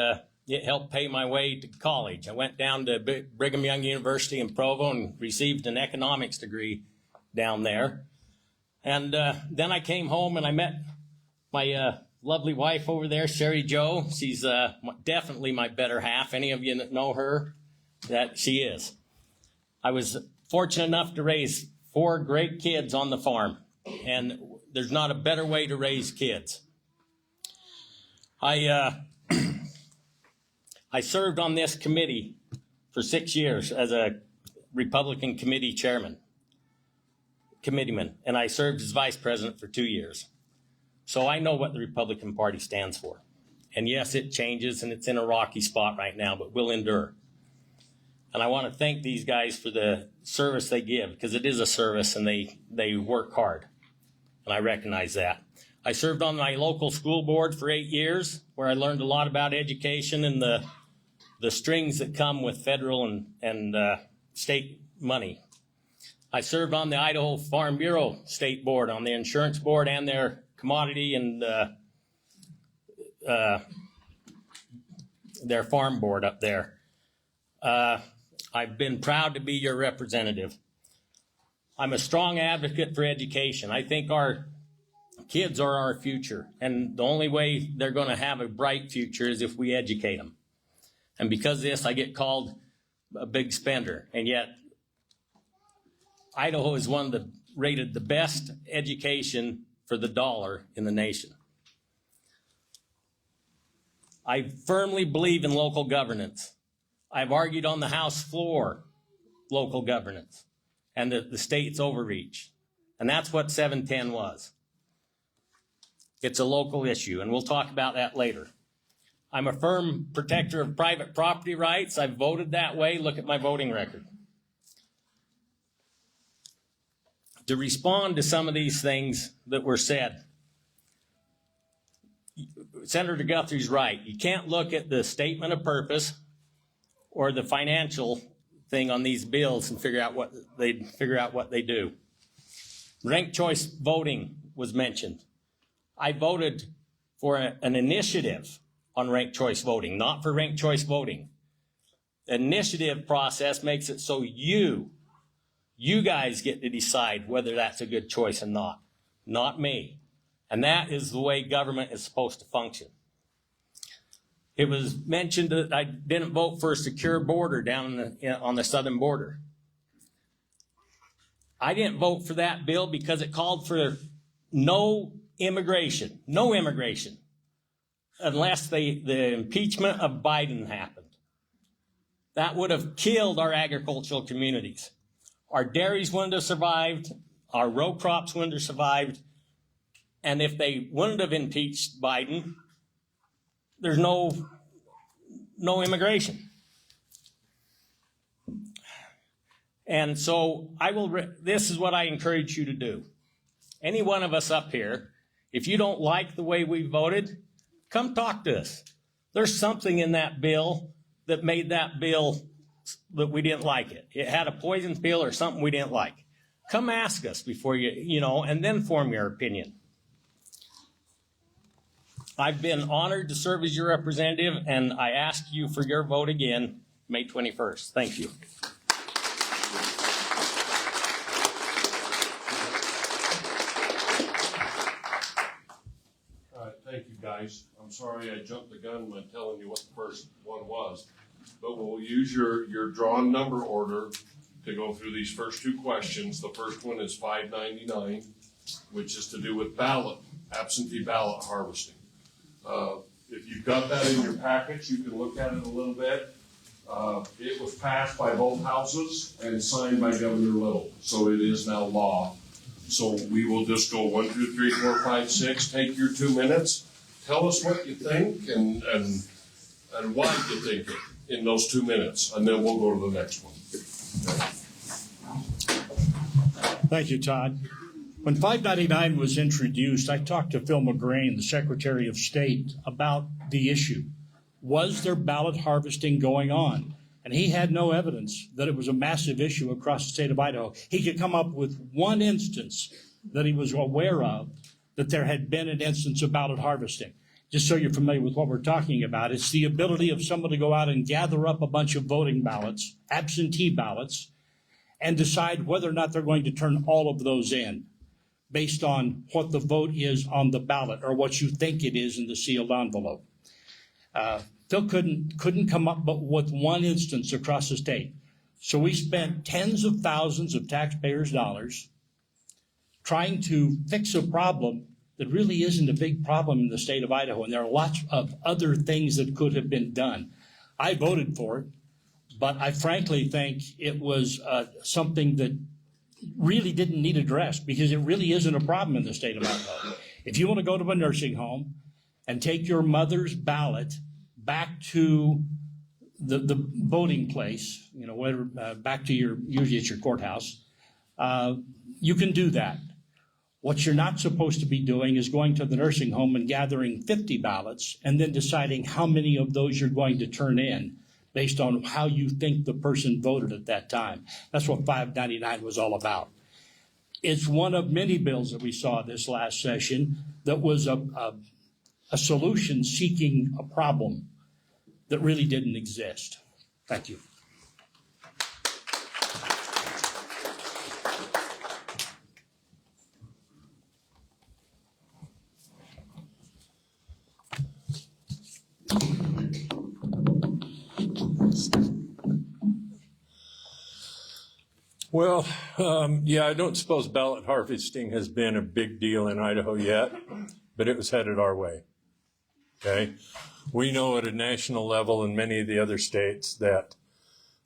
it helped pay my way to college. I went down to Brigham Young University in Provo and received an economics degree down there. And then I came home and I met my lovely wife over there, Sherry Jo. She's definitely my better half. Any of you that know her, that she is. I was fortunate enough to raise 4 great kids on the farm, and there's not a better way to raise kids. I served on this committee for 6 years as a Republican committeeman, and I served as vice president for 2 years. So I know what the Republican Party stands for. And yes, it changes, and it's in a rocky spot right now, but we'll endure. And I want to thank these guys for the service they give, because it is a service and they work hard. And I recognize that. I served on my local school board for 8 years, where I learned a lot about education and the strings that come with federal and state money. I served on the Idaho Farm Bureau State Board, on the insurance board, and their commodity and their farm board up there. I've been proud to be your representative. I'm a strong advocate for education. I think our kids are our future, and the only way they're going to have a bright future is if we educate them. And because of this, I get called a big spender, and yet Idaho is rated the best education for the dollar in the nation. I firmly believe in local governance. I've argued on the House floor local governance and the state's overreach. And that's what 710 was. It's a local issue, and we'll talk about that later. I'm a firm protector of private property rights. I've voted that way. Look at my voting record. To respond to some of these things that were said, Senator Guthrie's right. You can't look at the statement of purpose or the financial thing on these bills and figure out what they do. Ranked choice voting was mentioned. I voted for an initiative on ranked choice voting, not for ranked choice voting. The initiative process makes it so you guys get to decide whether that's a good choice or not me. And that is the way government is supposed to function. It was mentioned that I didn't vote for a secure border down on the southern border. I didn't vote for that bill because it called for no immigration, unless the impeachment of Biden happened. That would have killed our agricultural communities. Our dairies wouldn't have survived, our row crops wouldn't have survived, and if they wouldn't have impeached Biden, there's no immigration. And so this is what I encourage you to do. Any one of us up here, if you don't like the way we voted, come talk to us. There's something in that bill that made that bill that we didn't like it. It had a poison pill or something we didn't like. Come ask us before and then form your opinion. I've been honored to serve as your representative, and I ask you for your vote again, May 21st. Thank you. All right, thank you, guys. I'm sorry I jumped the gun by telling you what the first one was, but we'll use your drawn number order to go through these first two questions. The first one is 599, which is to do with absentee ballot harvesting. If you've got that in your package, you can look at it a little bit. It was passed by both houses and signed by Governor Little, so it is now law. So we will just go 1, 2, 3, 4, 5, 6. Take your 2 minutes. Tell us what you think and why you think it in those 2 minutes, and then we'll go to the next one. Thank you, Todd. When 599 was introduced, I talked to Phil McGrain, the Secretary of State, about the issue. Was there ballot harvesting going on? And he had no evidence that it was a massive issue across the state of Idaho. He could come up with one instance that he was aware of that there had been an instance of ballot harvesting. Just so you're familiar with what we're talking about, it's the ability of someone to go out and gather up a bunch of voting ballots, absentee ballots, and decide whether or not they're going to turn all of those in based on what the vote is on the ballot or what you think it is in the sealed envelope. Phil couldn't come up but with one instance across the state. So we spent tens of thousands of taxpayers' dollars trying to fix a problem that really isn't a big problem in the state of Idaho, and there are lots of other things that could have been done. I voted for it, but I frankly think it was something that really didn't need addressed because it really isn't a problem in the state of Idaho. If you want to go to a nursing home and take your mother's ballot back to the voting place, you know, whether, back to usually it's your courthouse, you can do that. What you're not supposed to be doing is going to the nursing home and gathering 50 ballots and then deciding how many of those you're going to turn in based on how you think the person voted at that time. That's what 599 was all about. It's one of many bills that we saw this last session that was a solution seeking a problem that really didn't exist. Thank you. Well, yeah, I don't suppose ballot harvesting has been a big deal in Idaho yet, but it was headed our way. Okay, we know at a national level in many of the other states that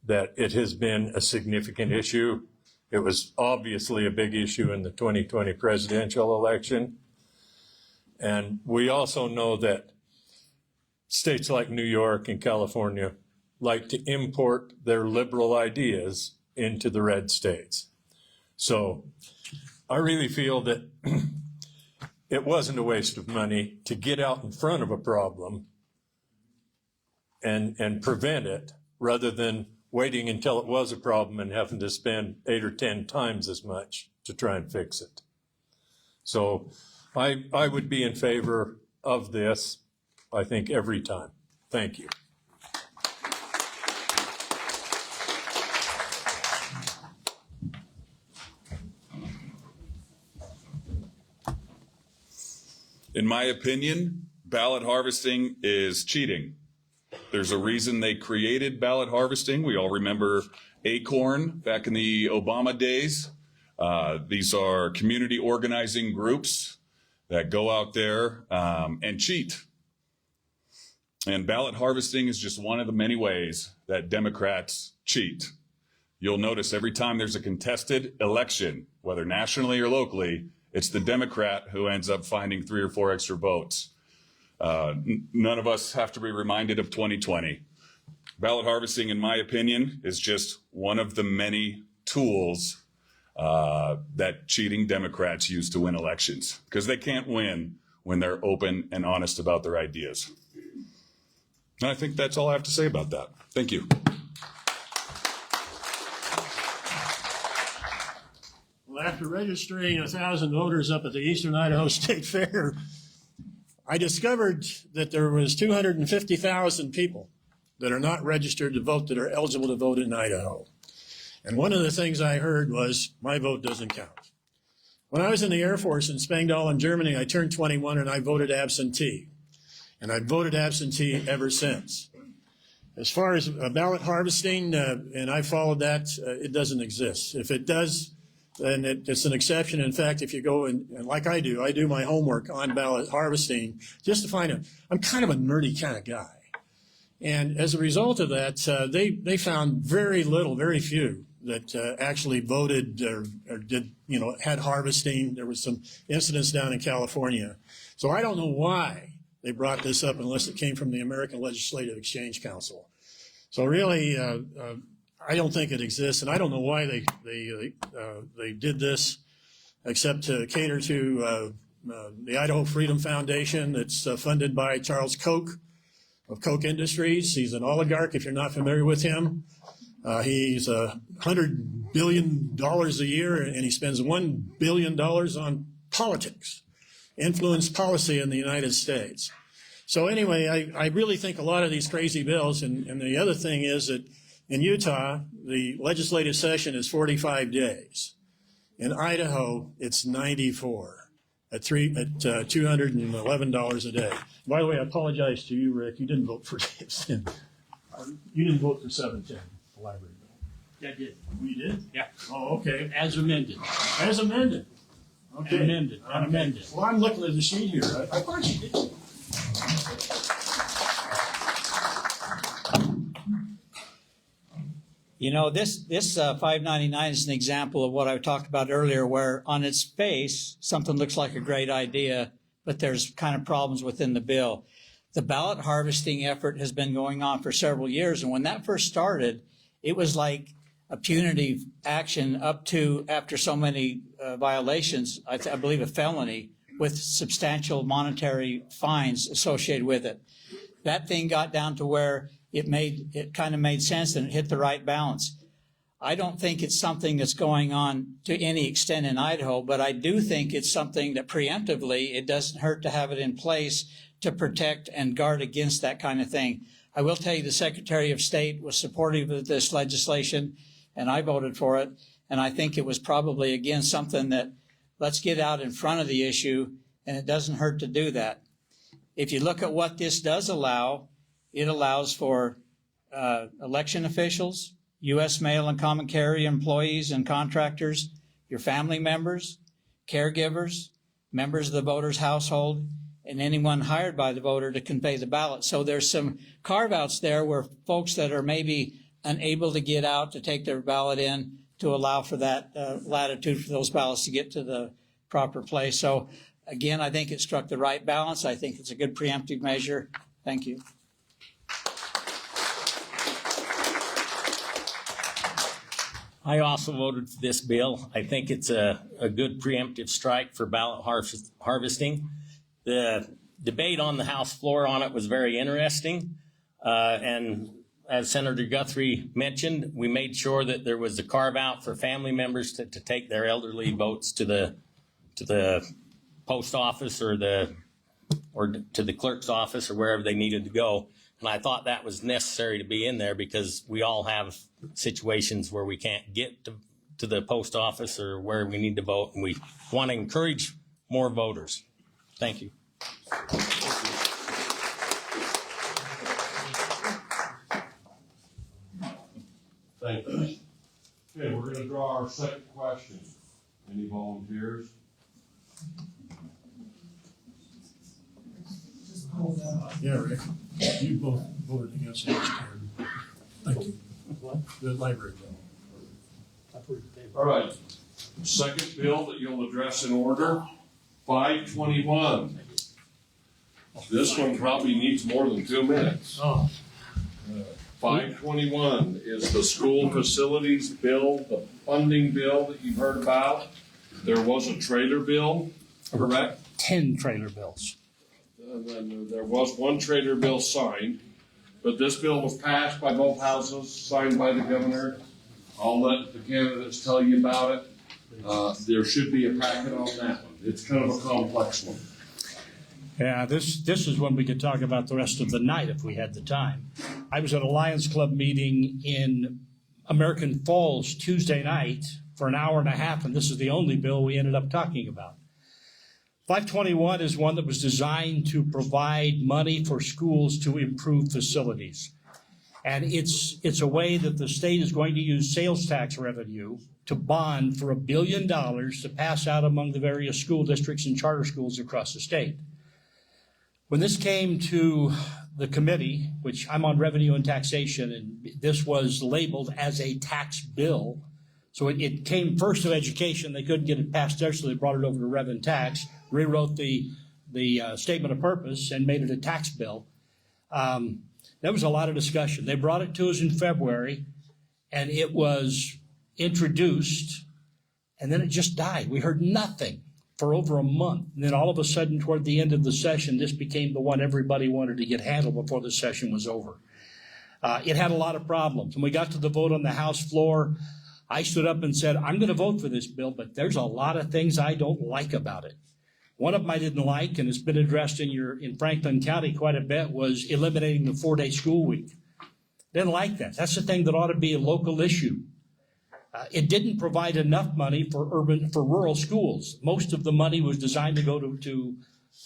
it has been a significant issue. It was obviously a big issue in the 2020 presidential election. And we also know that states like New York and California like to import their liberal ideas into the red states. So I really feel that it wasn't a waste of money to get out in front of a problem and prevent it rather than waiting until it was a problem and having to spend 8 or 10 times as much to try and fix it. So I would be in favor of this, I think, every time. Thank you. In my opinion, ballot harvesting is cheating. There's a reason they created ballot harvesting. We all remember Acorn back in the Obama days. These are community organizing groups that go out there and cheat. And ballot harvesting is just one of the many ways that Democrats cheat. You'll notice every time there's a contested election, whether nationally or locally, it's the Democrat who ends up finding 3 or 4 extra votes. None of us have to be reminded of 2020. Ballot harvesting, in my opinion, is just one of the many tools that cheating Democrats use to win elections, because they can't win when they're open and honest about their ideas. And I think that's all I have to say about that. Thank you. Well, after registering 1,000 voters up at the Eastern Idaho State Fair, I discovered that there was 250,000 people that are not registered to vote that are eligible to vote in Idaho. And one of the things I heard was, my vote doesn't count. When I was in the Air Force in Spangdahl in Germany, I turned 21 and I voted absentee. And I've voted absentee ever since. As far as ballot harvesting, and I followed that, it doesn't exist. If it does, then it's an exception. In fact, if you go and like I do my homework on ballot harvesting just to find out. I'm kind of a nerdy kind of guy. And as a result of that, they found very few that actually voted or did, had harvesting. There was some incidents down in California. So I don't know why they brought this up unless it came from the American Legislative Exchange Council. So really, I don't think it exists, and I don't know why they did this, except to cater to the Idaho Freedom Foundation that's funded by Charles Koch of Koch Industries. He's an oligarch, if you're not familiar with him. He's $100 billion a year, and he spends $1 billion on politics, influence policy in the United States. So anyway, I really think a lot of these crazy bills, and the other thing is that in Utah, the legislative session is 45 days. In Idaho, it's 94 at $211 a day. By the way, I apologize to you, Rick. You didn't vote for Gibson. You didn't vote for 710, the library bill. I did. You did? Yeah. Oh, okay. As amended. As amended. Okay. Amended, unamended. Well, I'm looking at the sheet here. I thought you did. This 599 is an example of what I talked about earlier, where on its face, something looks like a great idea, but there's kind of problems within the bill. The ballot harvesting effort has been going on for several years. And when that first started, it was like a punitive action up to, after so many violations, I believe a felony, with substantial monetary fines associated with it. That thing got down to where it kind of made sense and it hit the right balance. I don't think it's something that's going on to any extent in Idaho, but I do think it's something that preemptively, it doesn't hurt to have it in place to protect and guard against that kind of thing. I will tell you the Secretary of State was supportive of this legislation, and I voted for it. And I think it was probably, again, something that let's get out in front of the issue, and it doesn't hurt to do that. If you look at what this does allow, it allows for election officials, U.S. mail and common carrier employees and contractors, your family members, caregivers, members of the voter's household, and anyone hired by the voter to convey the ballot. So there's some carve-outs there where folks that are maybe unable to get out to take their ballot in to allow for that latitude for those ballots to get to the proper place. So again, I think it struck the right balance. I think it's a good preemptive measure. Thank you. I also voted for this bill. I think it's a good preemptive strike for ballot harvesting. The debate on the House floor on it was very interesting. And as Senator Guthrie mentioned, we made sure that there was a carve out for family members to take their elderly votes to the post office or to the clerk's office or wherever they needed to go. And I thought that was necessary to be in there because we all have situations where we can't get to the post office or where we need to vote, and we want to encourage more voters. Thank you. Thank you. Okay, we're going to draw our second question. Any volunteers? Yeah, Rick, you both voted against it. Thank you. The library bill. All right. Second bill that you'll address in order, 521. This one probably needs more than 2 minutes. Oh. 521 is the school facilities bill, the funding bill that you've heard about. There was a trailer bill, correct? 10 trailer bills. Then there was one trailer bill signed, but this bill was passed by both houses, signed by the governor. I'll let the candidates tell you about it. There should be a packet on that one. It's kind of a complex one. Yeah, this is when we could talk about the rest of the night if we had the time. I was at a Lions Club meeting in American Falls Tuesday night for an hour and a half, and this is the only bill we ended up talking about. 521 is one that was designed to provide money for schools to improve facilities. And it's a way that the state is going to use sales tax revenue to bond for $1 billion to pass out among the various school districts and charter schools across the state. When this came to the committee, which I'm on revenue and taxation, and this was labeled as a tax bill. So it came first to education. They couldn't get it passed there, so they brought it over to rev and tax, rewrote the statement of purpose and made it a tax bill. There was a lot of discussion. They brought it to us in February, and it was introduced, and then it just died. We heard nothing for over a month. And then all of a sudden, toward the end of the session, this became the one everybody wanted to get handled before the session was over. It had a lot of problems. When we got to the vote on the House floor, I stood up and said, I'm going to vote for this bill, but there's a lot of things I don't like about it. One of them I didn't like, and it's been addressed in Franklin County quite a bit, was eliminating the 4-day school week. Didn't like that. That's the thing that ought to be a local issue. It didn't provide enough money for rural schools. Most of the money was designed to go to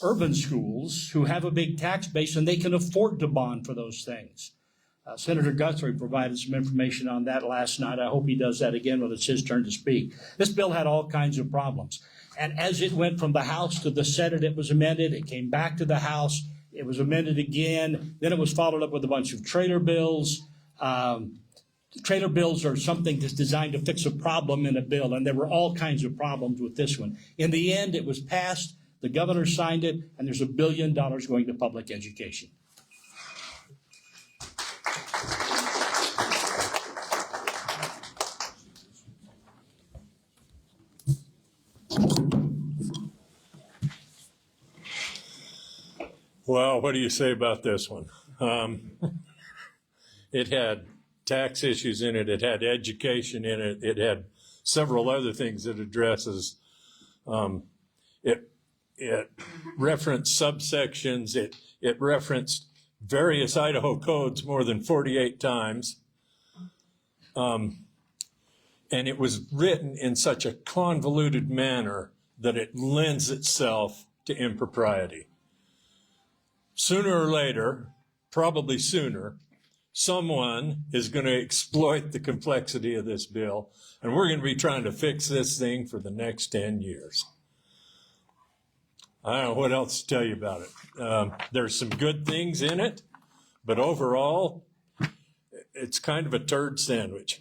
urban schools who have a big tax base and they can afford to bond for those things. Senator Guthrie provided some information on that last night. I hope he does that again when it's his turn to speak. This bill had all kinds of problems. And as it went from the House to the Senate, it was amended. It came back to the House. It was amended again. Then it was followed up with a bunch of trailer bills. Trailer bills are something that's designed to fix a problem in a bill, and there were all kinds of problems with this one. In the end, it was passed The governor signed it, and there's $1 billion going to public education. Well, what do you say about this one? It had tax issues in it. It had education in it. It had several other things it addresses. It referenced subsections. It referenced various Idaho codes more than 48 times. And it was written in such a convoluted manner that it lends itself to impropriety. Sooner or later, probably sooner, someone is going to exploit the complexity of this bill, and we're going to be trying to fix this thing for the next 10 years. I don't know what else to tell you about it. There's some good things in it, but overall, it's kind of a turd sandwich.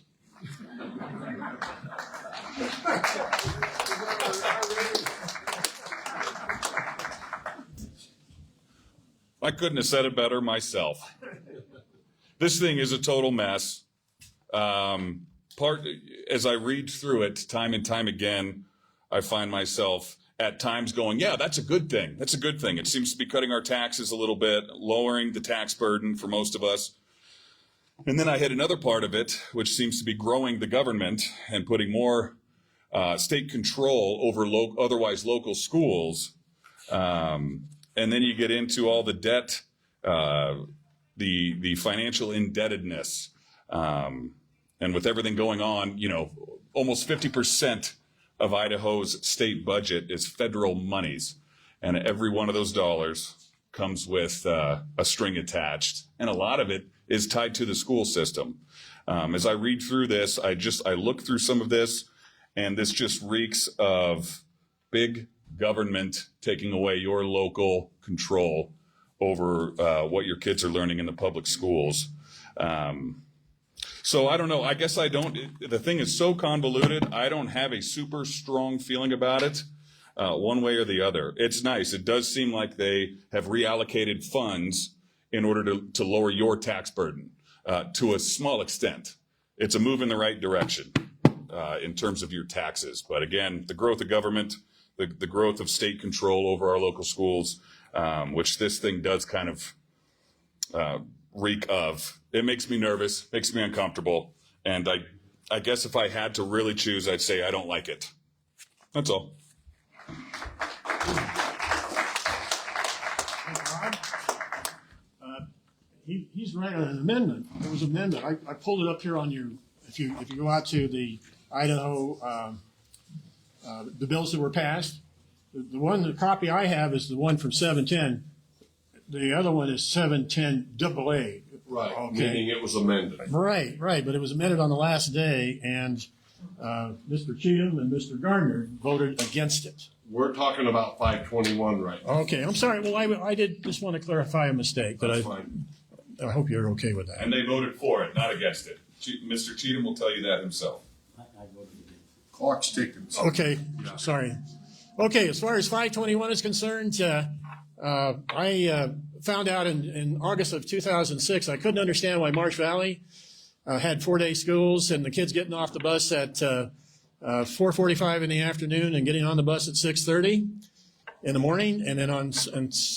I couldn't have said it better myself. This thing is a total mess. As I read through it time and time again, I find myself at times going, yeah, that's a good thing. That's a good thing. It seems to be cutting our taxes a little bit, lowering the tax burden for most of us. And then I hit another part of it, which seems to be growing the government and putting more state control over otherwise local schools. And then you get into all the debt, the financial indebtedness, and with everything going on, almost 50% of Idaho's state budget is federal monies, and every one of those dollars comes with a string attached, and a lot of it is tied to the school system. As I read through this, I look through some of this, and this just reeks of big government taking away your local control over what your kids are learning in the public schools. So I don't know. I guess the thing is so convoluted, I don't have a super strong feeling about it one way or the other. It's nice. It does seem like they have reallocated funds in order to lower your tax burden to a small extent. It's a move in the right direction in terms of your taxes. But again, the growth of government, the growth of state control over our local schools, which this thing does kind of reek of. It makes me nervous, makes me uncomfortable, and I guess if I had to really choose, I'd say I don't like it. That's all. He's right on an amendment. There was an amendment. I pulled it up here on your, if you go out to the Idaho, the bills that were passed, the copy I have is the one from 710. The other one is 710 AA. Right, Okay. meaning it was amended. Right, but it was amended on the last day, and Mr. Cheatham and Mr. Gardner voted against it. We're talking about 521 right now. Okay, I'm sorry. Well, I did just want to clarify a mistake, but That's fine. I hope you're okay with that. And they voted for it, not against it. Mr. Cheatham will tell you that himself. Clock's ticking. Okay, sorry. Okay, as far as 521 is concerned, I found out in August of 2006, I couldn't understand why Marsh Valley had 4-day schools and the kids getting off the bus at 4:45 in the afternoon and getting on the bus at 6:30 in the morning. And then on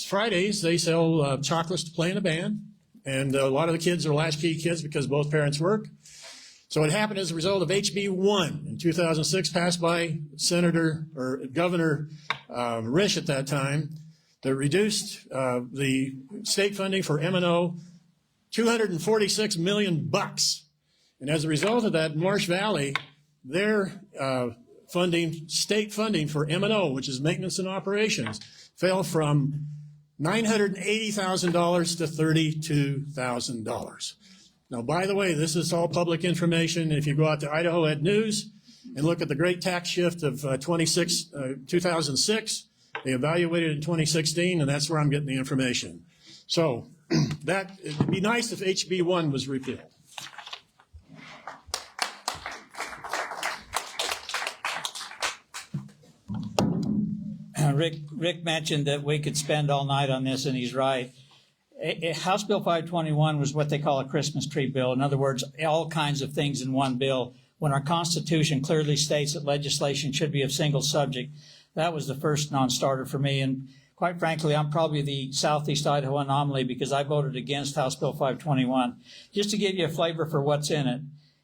Fridays, they sell chocolates to play in a band. And a lot of the kids are latchkey kids because both parents work. So it happened as a result of HB 1 in 2006, passed by Governor Risch at that time, that reduced the state funding for M&O $246 million. And as a result of that, Marsh Valley, their state funding for M&O, which is maintenance and operations, fell from $980,000 to $32,000. Now, by the way, this is all public information. If you go out to Idaho Ed News and look at the great tax shift of 2006, they evaluated in 2016, and that's where I'm getting the information. So it'd be nice if HB 1 was repealed. Rick mentioned that we could spend all night on this, and he's right. House Bill 521 was what they call a Christmas tree bill. In other words, all kinds of things in one bill, when our Constitution clearly states that legislation should be of single subject. That was the first non-starter for me. And quite frankly, I'm probably the Southeast Idaho anomaly because I voted against House Bill 521. Just to give you a flavor for what's in it,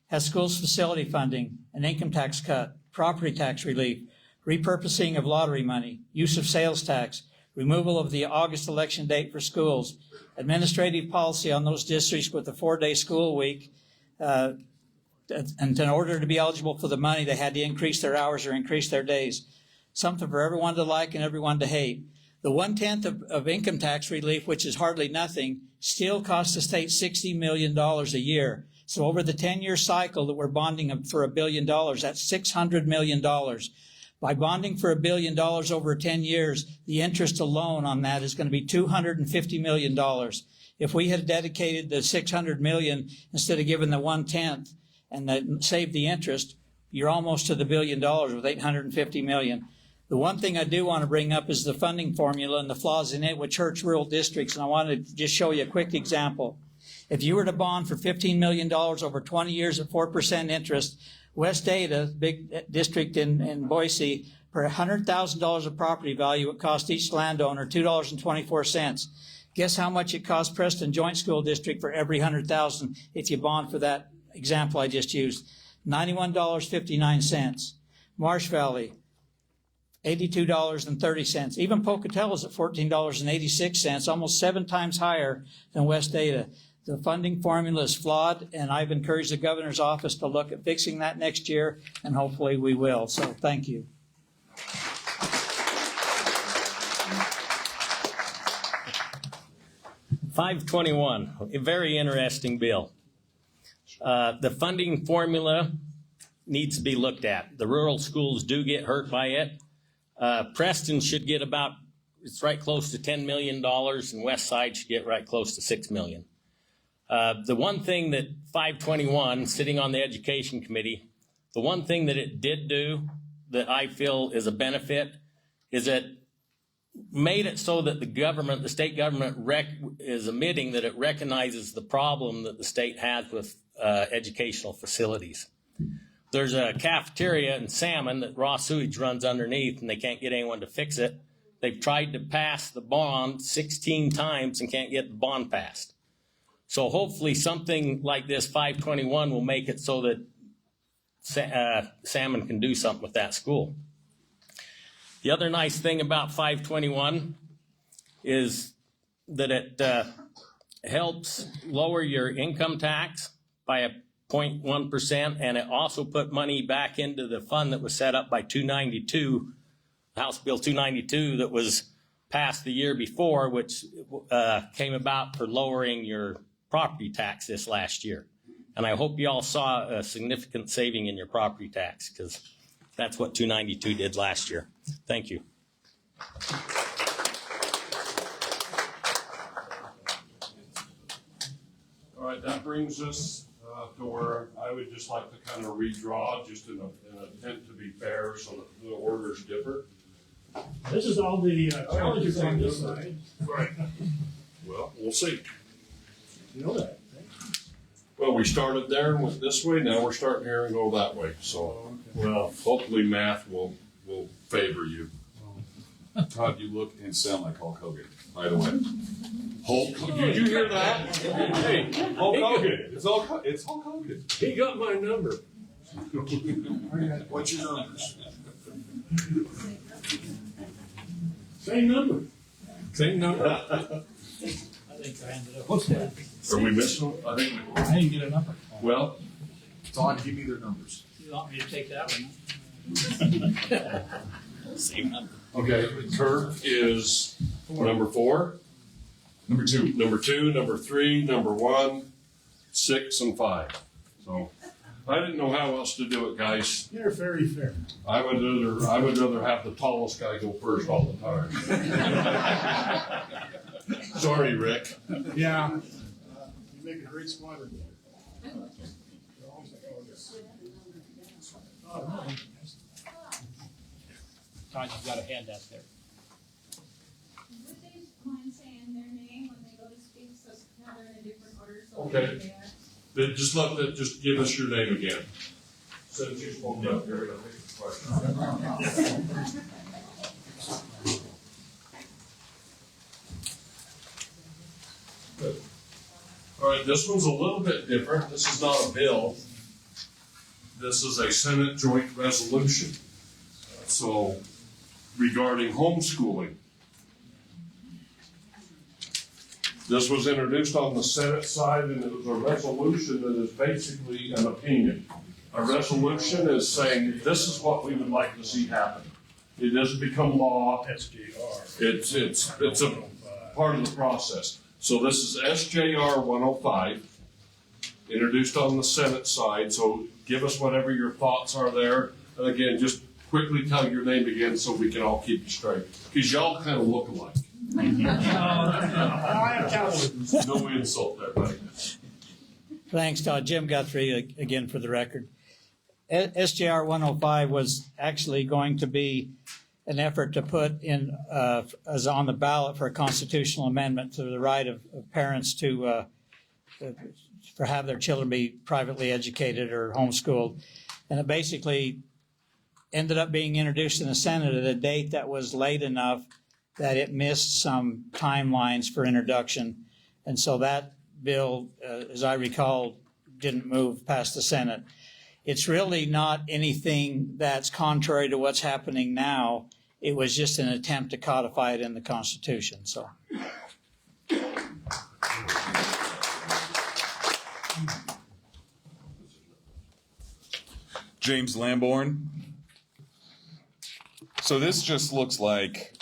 has schools facility funding, an income tax cut, property tax relief, repurposing of lottery money, use of sales tax, removal of the August election date for schools, administrative policy on those districts with a 4-day school week, and in order to be eligible for the money, they had to increase their hours or increase their days. Something for everyone to like and everyone to hate. The 1/10 of income tax relief, which is hardly nothing, still costs the state $60 million a year. So over the 10-year cycle that we're bonding for $1 billion, that's $600 million. By bonding for $1 billion over 10 years, the interest alone on that is going to be $250 million. If we had dedicated the $600 million instead of giving the 1/10 and saved the interest, you're almost to the $1 billion with $850 million. The one thing I do want to bring up is the funding formula and the flaws in it, which hurts rural districts. And I want to just show you a quick example. If you were to bond for $15 million over 20 years at 4% interest, West Ada, big district in Boise, for $100,000 of property value, it cost each landowner $2.24. Guess how much it cost Preston Joint School District for every $100,000 if you bond for that example I just used? $91.59. Marsh Valley, $82.30. Even Pocatello's at $14.86, almost 7 times higher than West Ada. The funding formula is flawed, and I've encouraged the governor's office to look at fixing that next year, and hopefully we will. So thank you. $521, a very interesting bill. The funding formula needs to be looked at. The rural schools do get hurt by it. Preston should get it's right close to $10 million, and West Side should get right close to $6 million. The one thing that 521, sitting on the education committee, the one thing that it did do that I feel is a benefit is that made it so that the state government is admitting that it recognizes the problem that the state has with educational facilities. There's a cafeteria in Salmon that raw sewage runs underneath and they can't get anyone to fix it. They've tried to pass the bond 16 times and can't get the bond passed. So hopefully something like this 521 will make it so that Salmon can do something with that school. The other nice thing about 521 is that it helps lower your income tax by a 0.1%, and it also put money back into the fund that was set up by 292, House Bill 292, that was passed the year before, which came about for lowering your property tax this last year. And I hope you all saw a significant saving in your property tax, because that's what 292 did last year. Thank you. All right, that brings us to where I would just like to kind of redraw, just in an attempt to be fair, so that the orders differ. This is all the challenges on this side. Right. Well, we'll see. You know that. Well, we started there and went this way. Now we're starting here and go that way. So, well, hopefully math will favor you. Todd, you look and sound like Hulk Hogan, by the way. Hulk, did you hear that? Hey, Hulk Hogan. It's Hulk Hogan. He got my number. What's your numbers? Same number. Same number. I think I ended up. What's that? Are we missing? I think. I didn't get a number. Well, Todd, give me their numbers. You want me to take that one? Same number. okay. Kurt is number 4, Number 2. number 2, number 3, number 1, 6, and 5. So I didn't know how else to do it, guys. You're very fair. I would rather have the tallest guy go first all the time. Sorry, Rick. Yeah. You make a great squadron. Todd, you've got a handout there. in a different order, so. Okay. Then just give us your name again. Since you spoke up, you're gonna take the question. Good. All right, this one's a little bit different. This is not a bill. This is a Senate joint resolution. So, regarding homeschooling. This was introduced on the Senate side, and it was a resolution that is basically an opinion. A resolution is saying, this is what we would like to see happen. It doesn't become law. SGR. It's a part of the process. So this is SJR 105, introduced on the Senate side. So give us whatever your thoughts are there. And again, just quickly tell your name again so we can all keep you straight. Because y'all kind of look alike. No insult there, buddy. Thanks, Todd. Jim Guthrie, again for the record. SJR 105 was actually going to be an effort to put in, as on the ballot for a constitutional amendment to the right of parents to for have their children be privately educated or homeschooled. And it basically ended up being introduced in the Senate at a date that was late enough that it missed some timelines for introduction. And so that bill, as I recall, didn't move past the Senate. It's really not anything that's contrary to what's happening now. It was just an attempt to codify it in the Constitution, so. James Lamborn. So this just looks like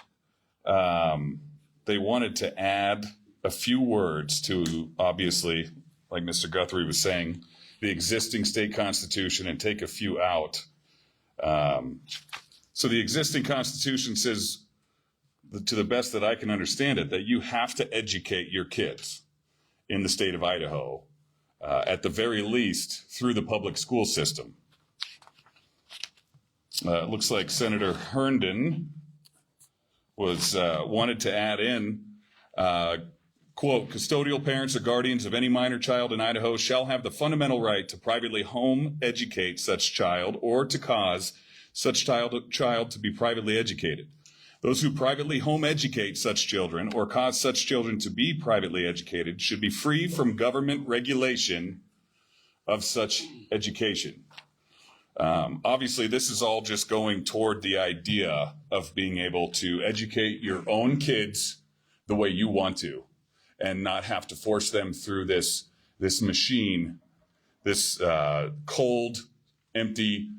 they wanted to add a few words to, obviously, like Mr. Guthrie was saying, the existing state constitution and take a few out. So the existing constitution says, to the best that I can understand it, that you have to educate your kids in the state of Idaho, at the very least, through the public school system. It looks like Senator Herndon was wanted to add in, quote, custodial parents or guardians of any minor child in Idaho shall have the fundamental right to privately home educate such child or to cause such child to be privately educated. Those who privately home educate such children or cause such children to be privately educated should be free from government regulation of such education. Obviously, this is all just going toward the idea of being able to educate your own kids the way you want to and not have to force them through this machine, this cold, empty,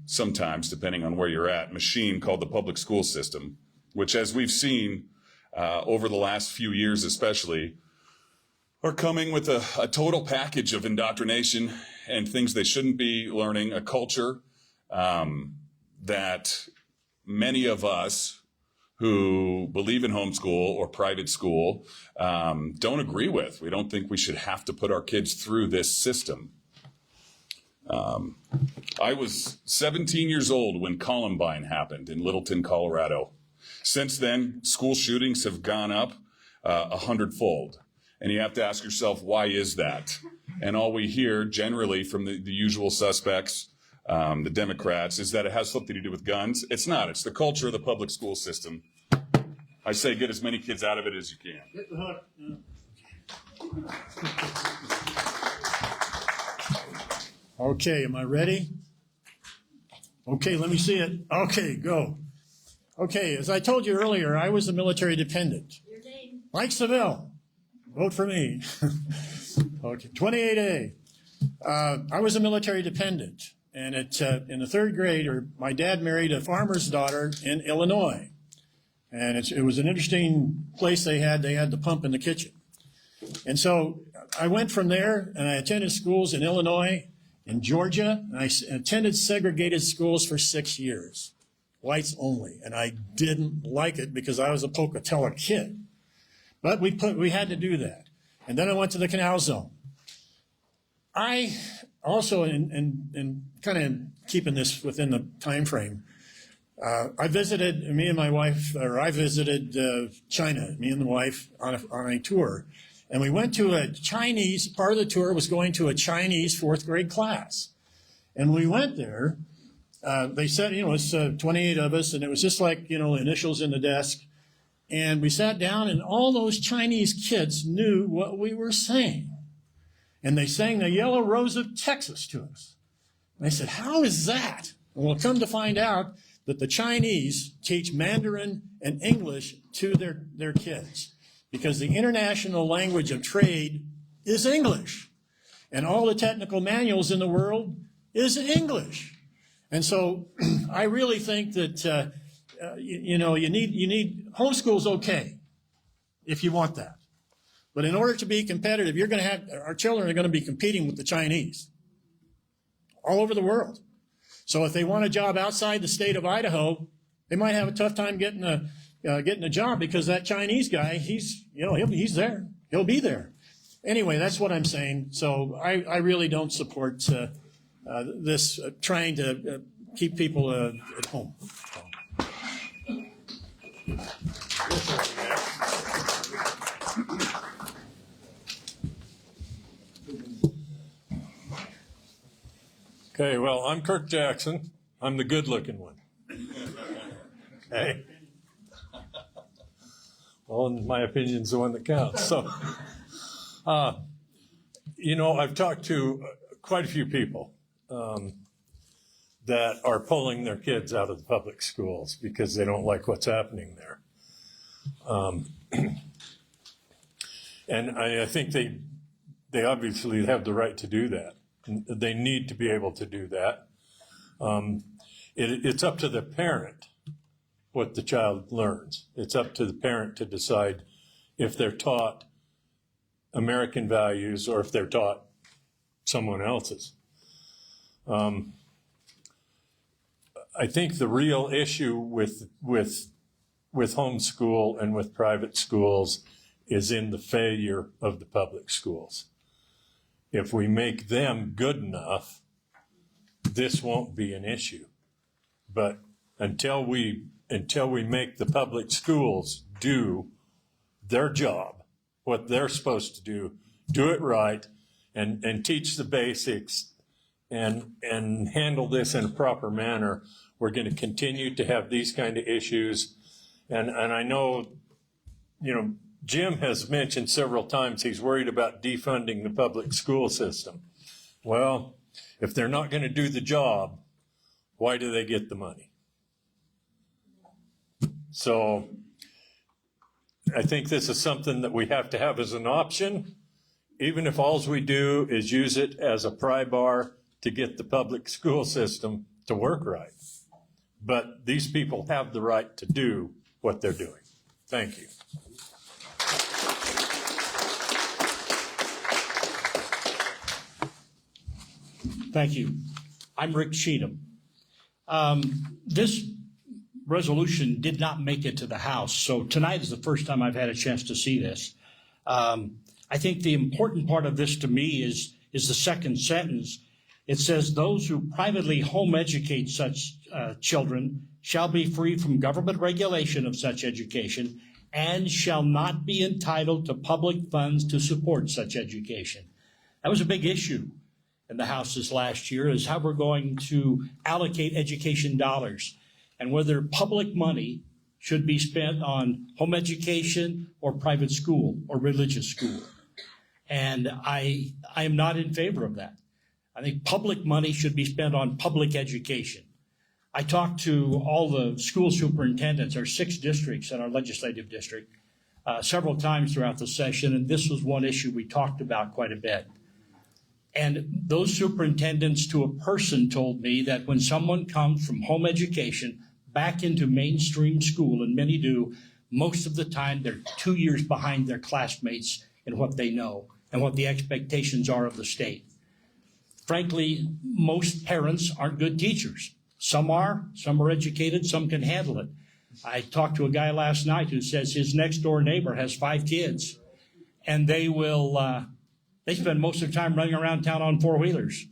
sometimes, depending on where you're at, machine called the public school system, which, as we've seen over the last few years especially, are coming with a total package of indoctrination and things they shouldn't be learning, a culture that many of us who believe in homeschool or private school don't agree with. We don't think we should have to put our kids through this system. I was 17 years old when Columbine happened in Littleton, Colorado. Since then, school shootings have gone up 100-fold. And you have to ask yourself, why is that? And all we hear generally from the usual suspects, the Democrats, is that it has something to do with guns. It's not. It's the culture of the public school system. I say get as many kids out of it as you can. Hit the hook. Okay, am I ready? Okay, let me see it. Okay, go. Okay, as I told you earlier, I was a military dependent. Your name? Mike Savelle. Vote for me. Okay, 28A. I was a military dependent, and in the third grade, my dad married a farmer's daughter in Illinois, and it was an interesting place they had. They had the pump in the kitchen, and so I went from there, and I attended schools in Illinois, in Georgia, and I attended segregated schools for 6 years, whites only, and I didn't like it because I was a Pocatello kid. But we had to do that. And then I went to the Canal Zone. I also, in kind of keeping this within the time frame, I visited China, me and the wife, on a tour. And we went to a Chinese, part of the tour was going to a Chinese fourth grade class. And we went there, they said, it's 28 of us, and it was just like, initials in the desk. And we sat down, and all those Chinese kids knew what we were saying. And they sang the Yellow Rose of Texas to us. And I said, how is that? And we'll come to find out that the Chinese teach Mandarin and English to their kids, because the international language of trade is English. And all the technical manuals in the world is English. And so I really think that, you need homeschool's okay if you want that. But in order to be competitive, our children are going to be competing with the Chinese all over the world. So if they want a job outside the state of Idaho, they might have a tough time getting a job, because that Chinese guy, he's there. He'll be there. Anyway, that's what I'm saying. So I really don't support this trying to keep people at home. Okay, well, I'm Kirk Jackson. I'm the good-looking one. Okay. Well, in my opinion's the one that counts. So, I've talked to quite a few people that are pulling their kids out of the public schools because they don't like what's happening there. And I think they obviously have the right to do that. They need to be able to do that. It's up to the parent what the child learns. It's up to the parent to decide if they're taught American values or if they're taught someone else's. I think the real issue with homeschool and with private schools is in the failure of the public schools. If we make them good enough, this won't be an issue. But until we make the public schools do their job, what they're supposed to do it right, and teach the basics and handle this in a proper manner, we're going to continue to have these kind of issues. And I know, Jim has mentioned several times he's worried about defunding the public school system. Well, if they're not going to do the job, why do they get the money? So I think this is something that we have to have as an option, even if all we do is use it as a pry bar to get the public school system to work right. But these people have the right to do what they're doing. Thank you. Thank you. I'm Rick Cheatham. This resolution did not make it to the House, so tonight is the first time I've had a chance to see this. I think the important part of this to me is the second sentence. It says, those who privately home educate such children shall be free from government regulation of such education and shall not be entitled to public funds to support such education. That was a big issue in the House this last year, is how we're going to allocate education dollars and whether public money should be spent on home education or private school or religious school. And I am not in favor of that. I think public money should be spent on public education. I talked to all the school superintendents, our 6 districts in our legislative district, several times throughout the session, and this was one issue we talked about quite a bit. And those superintendents to a person told me that when someone comes from home education back into mainstream school, and many do, most of the time they're 2 years behind their classmates in what they know and what the expectations are of the state. Frankly, most parents aren't good teachers. Some are educated, some can handle it. I talked to a guy last night who says his next door neighbor has 5 kids, and they spend most of their time running around town on 4-wheelers.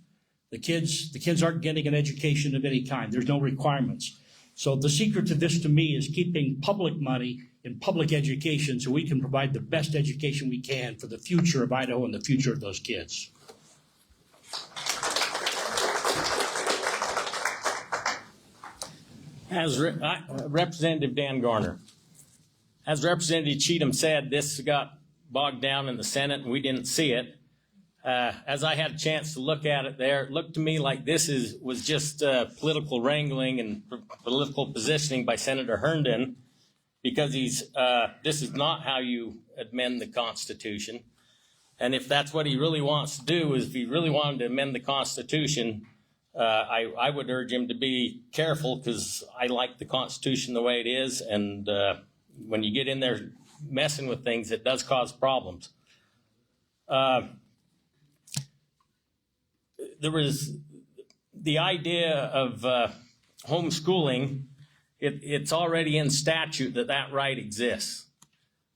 The kids aren't getting an education of any kind. There's no requirements. So the secret to this to me is keeping public money in public education so we can provide the best education we can for the future of Idaho and the future of those kids. Representative Dan Garner. As Representative Cheatham said, this got bogged down in the Senate and we didn't see it. As I had a chance to look at it there, it looked to me like this was just political wrangling and political positioning by Senator Herndon, because this is not how you amend the Constitution. And if that's what he really wants to do, is if he really wanted to amend the Constitution, I would urge him to be careful, because I like the Constitution the way it is. And when you get in there messing with things, it does cause problems. There was the idea of homeschooling. It's already in statute that right exists.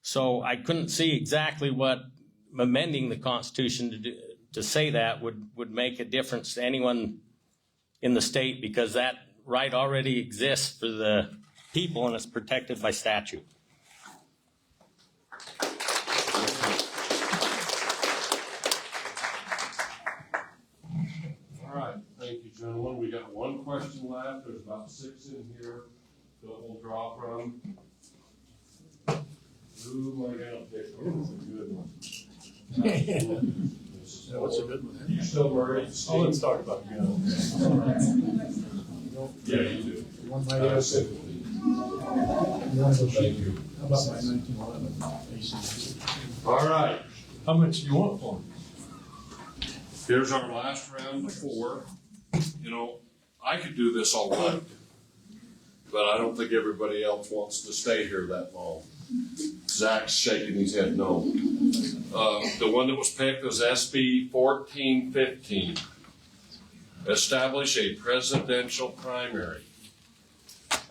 So I couldn't see exactly what amending the Constitution to say that would make a difference to anyone in the state, because that right already exists for the people and it's protected by statute. All right, thank you, gentlemen. We got one question left. There's about 6 in here that we'll draw from. Who am I gonna pick? Oh, it's a good one. What's a good one? You still worried? Oh, let's talk about it. Yeah, you do. You want my Sympathy. Thank you. How about my 1911 ACT? All right, How much do you want for them? here's our last round of 4. You know, I could do this all night, but I don't think everybody else wants to stay here that long. Zach's shaking his head no. The one that was picked was SB 1415. Establish a presidential primary.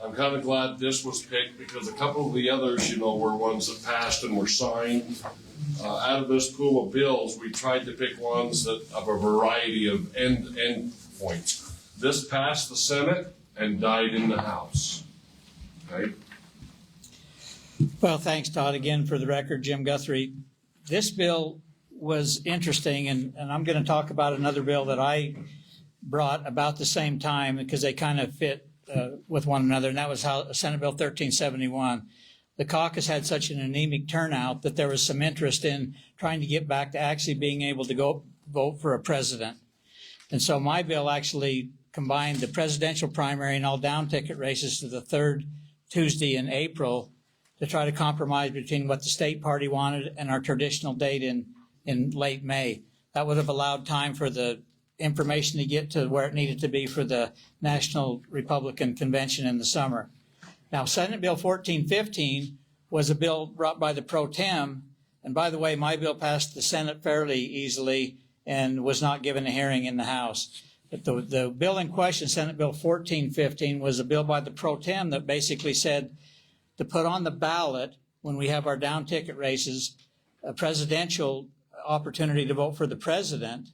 I'm kind of glad this was picked, because a couple of the others, you know, were ones that passed and were signed. Out of this pool of bills, we tried to pick ones that of a variety of end points. This passed the Senate and died in the House. Okay? Well, thanks, Todd. Again, for the record, Jim Guthrie. This bill was interesting, and I'm going to talk about another bill that I brought about the same time, because they kind of fit with one another, and that was Senate Bill 1371. The caucus had such an anemic turnout that there was some interest in trying to get back to actually being able to go vote for a president. And so my bill actually combined the presidential primary and all down ticket races to the 3rd Tuesday in April, to try to compromise between what the state party wanted and our traditional date in late May. That would have allowed time for the information to get to where it needed to be for the National Republican Convention in the summer. Now, Senate Bill 1415 was a bill brought by the pro tem, and by the way, my bill passed the Senate fairly easily and was not given a hearing in the House. But the bill in question, Senate Bill 1415, was a bill by the pro tem that basically said to put on the ballot, when we have our down ticket races, a presidential opportunity to vote for the president,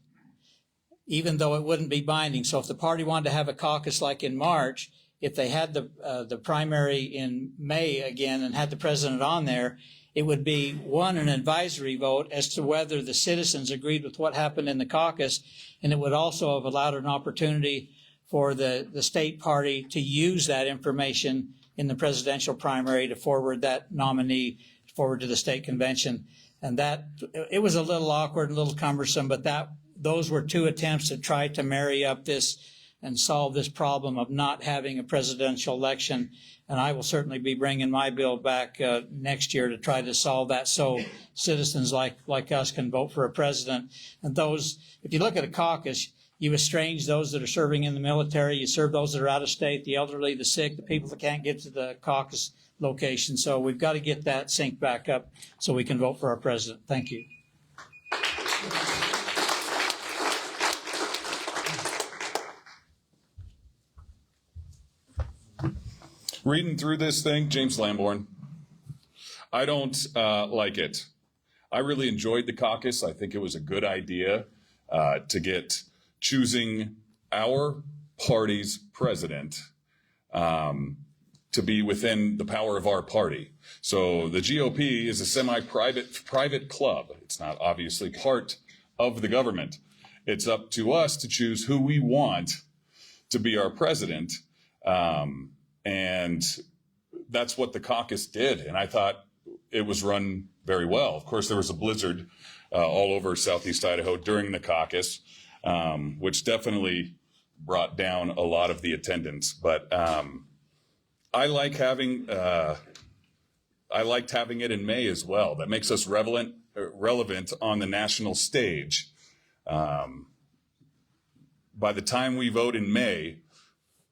even though it wouldn't be binding. So if the party wanted to have a caucus like in March, if they had the primary in May again and had the president on there, it would be, one, an advisory vote as to whether the citizens agreed with what happened in the caucus, and it would also have allowed an opportunity for the state party to use that information in the presidential primary to forward that nominee forward to the state convention. And that, it was a little awkward and a little cumbersome, but those were 2 attempts to try to marry up this and solve this problem of not having a presidential election. And I will certainly be bringing my bill back next year to try to solve that, so citizens like us can vote for a president. And those, if you look at a caucus, you estrange those that are serving in the military, you serve those that are out of state, the elderly, the sick, the people that can't get to the caucus location. So we've got to get that synced back up so we can vote for our president. Thank you. Reading through this thing, James Lamborn, I don't like it. I really enjoyed the caucus. I think it was a good idea to get choosing our party's president to be within the power of our party. So the GOP is a semi-private club. It's not obviously part of the government. It's up to us to choose who we want to be our president. And that's what the caucus did. And I thought it was run very well. Of course, there was a blizzard all over Southeast Idaho during the caucus, which definitely brought down a lot of the attendance. But I liked having it in May as well. That makes us relevant on the national stage. By the time we vote in May,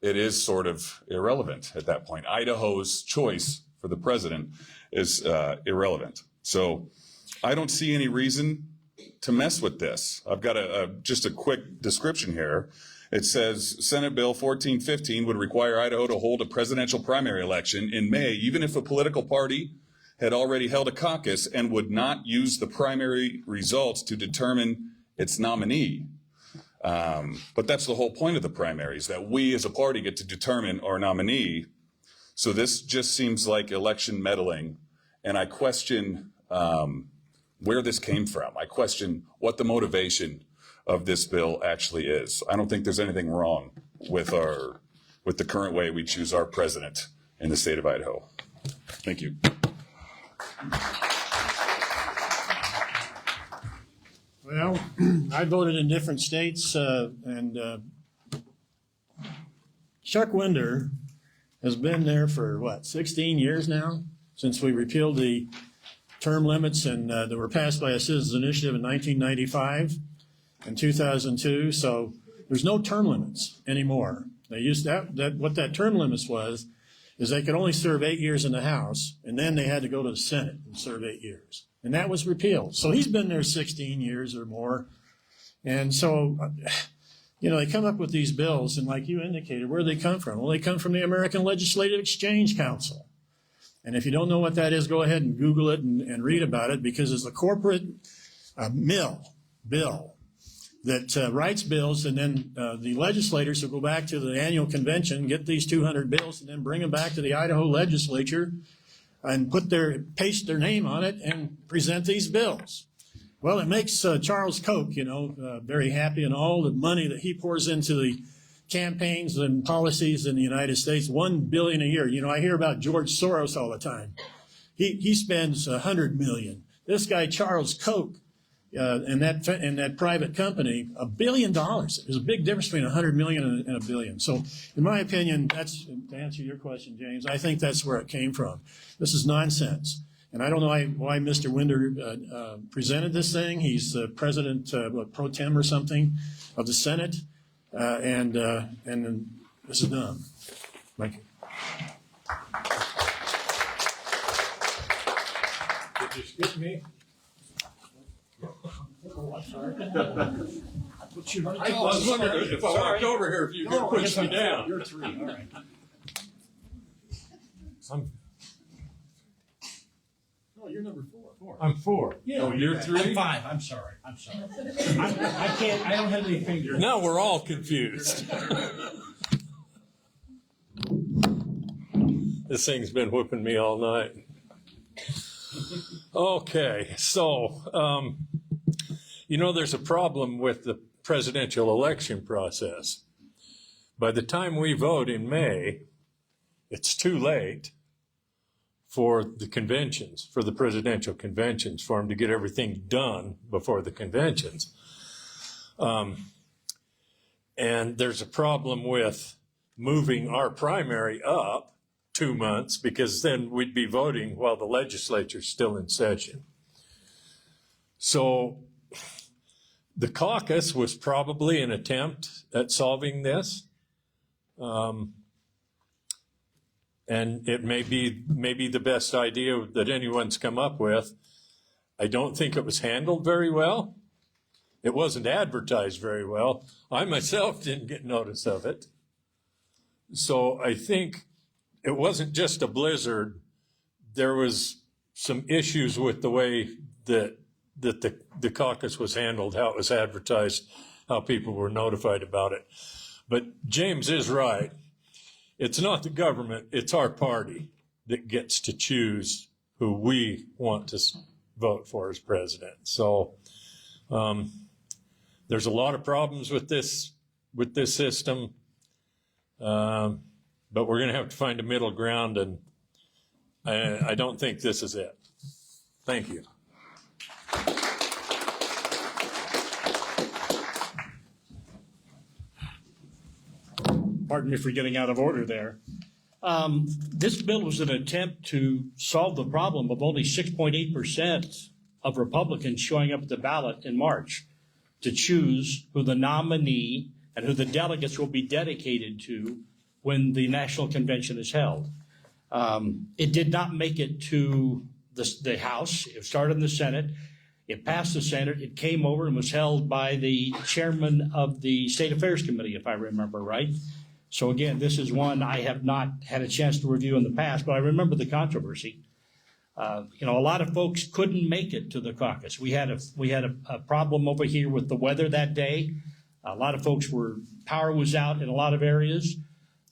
it is sort of irrelevant at that point. Idaho's choice for the president is irrelevant. So I don't see any reason to mess with this. I've got just a quick description here. It says Senate Bill 1415 would require Idaho to hold a presidential primary election in May, even if a political party had already held a caucus, and would not use the primary results to determine its nominee. But that's the whole point of the primaries, that we as a party get to determine our nominee. So this just seems like election meddling, and I question where this came from. I question what the motivation of this bill actually is. I don't think there's anything wrong with the current way we choose our president in the state of Idaho. Thank you. Well, I voted in different states, and Chuck Winder has been there for, 16 years now, since we repealed the term limits and that were passed by a citizens initiative in 1995 and 2002. So there's no term limits anymore. They used what that term limits was is they could only serve 8 years in the House, and then they had to go to the Senate and serve 8 years. And that was repealed. So he's been there 16 years or more. And so, they come up with these bills, and like you indicated, where do they come from? Well, they come from the American Legislative Exchange Council. And if you don't know what that is, go ahead and Google it and read about it, because it's a corporate bill that writes bills, and then the legislators will go back to the annual convention, get these 200 bills, and then bring them back to the Idaho legislature and paste their name on it and present these bills. Well, it makes Charles Koch, very happy, and all the money that he pours into the campaigns and policies in the United States, $1 billion a year. I hear about George Soros all the time. He spends $100 million. This guy, Charles Koch, in that private company, $1 billion. There's a big difference between $100 million and $1 billion. So, in my opinion, that's, to answer your question, James, I think that's where it came from. This is nonsense. And I don't know why Mr. Winder presented this thing. He's the president, pro tem or something, of the Senate. And this is dumb. Thank you. Did you skip me? I was wondering if I walked over here if you could push me down. You're three, all right. No, you're number four. I'm 4. Yeah. Oh, you're 3? I'm 5. I'm sorry. I don't have any fingers. Now we're all confused. This thing's been whipping me all night. Okay, so, there's a problem with the presidential election process. By the time we vote in May, it's too late for the conventions, for the presidential conventions, for them to get everything done before the conventions. And there's a problem with moving our primary up 2 months, because then we'd be voting while the legislature's still in session. So the caucus was probably an attempt at solving this. And it may be the best idea that anyone's come up with. I don't think it was handled very well. It wasn't advertised very well. I myself didn't get notice of it. So I think it wasn't just a blizzard. There was some issues with the way that the caucus was handled, how it was advertised, how people were notified about it. But James is right. it's not the government, it's our party that gets to choose who we want to vote for as president. So there's a lot of problems with this system, but we're going to have to find a middle ground, and I don't think this is it. Thank you. Pardon me for getting out of order there. This bill was an attempt to solve the problem of only 6.8% of Republicans showing up at the ballot in March to choose who the nominee and who the delegates will be dedicated to when the national convention is held. It did not make it to the House. It started in the Senate. It passed the Senate. It came over and was held by the chairman of the State Affairs Committee, if I remember right. So again, this is one I have not had a chance to review in the past, but I remember the controversy. A lot of folks couldn't make it to the caucus. We had a problem over here with the weather that day. A lot of folks power was out in a lot of areas.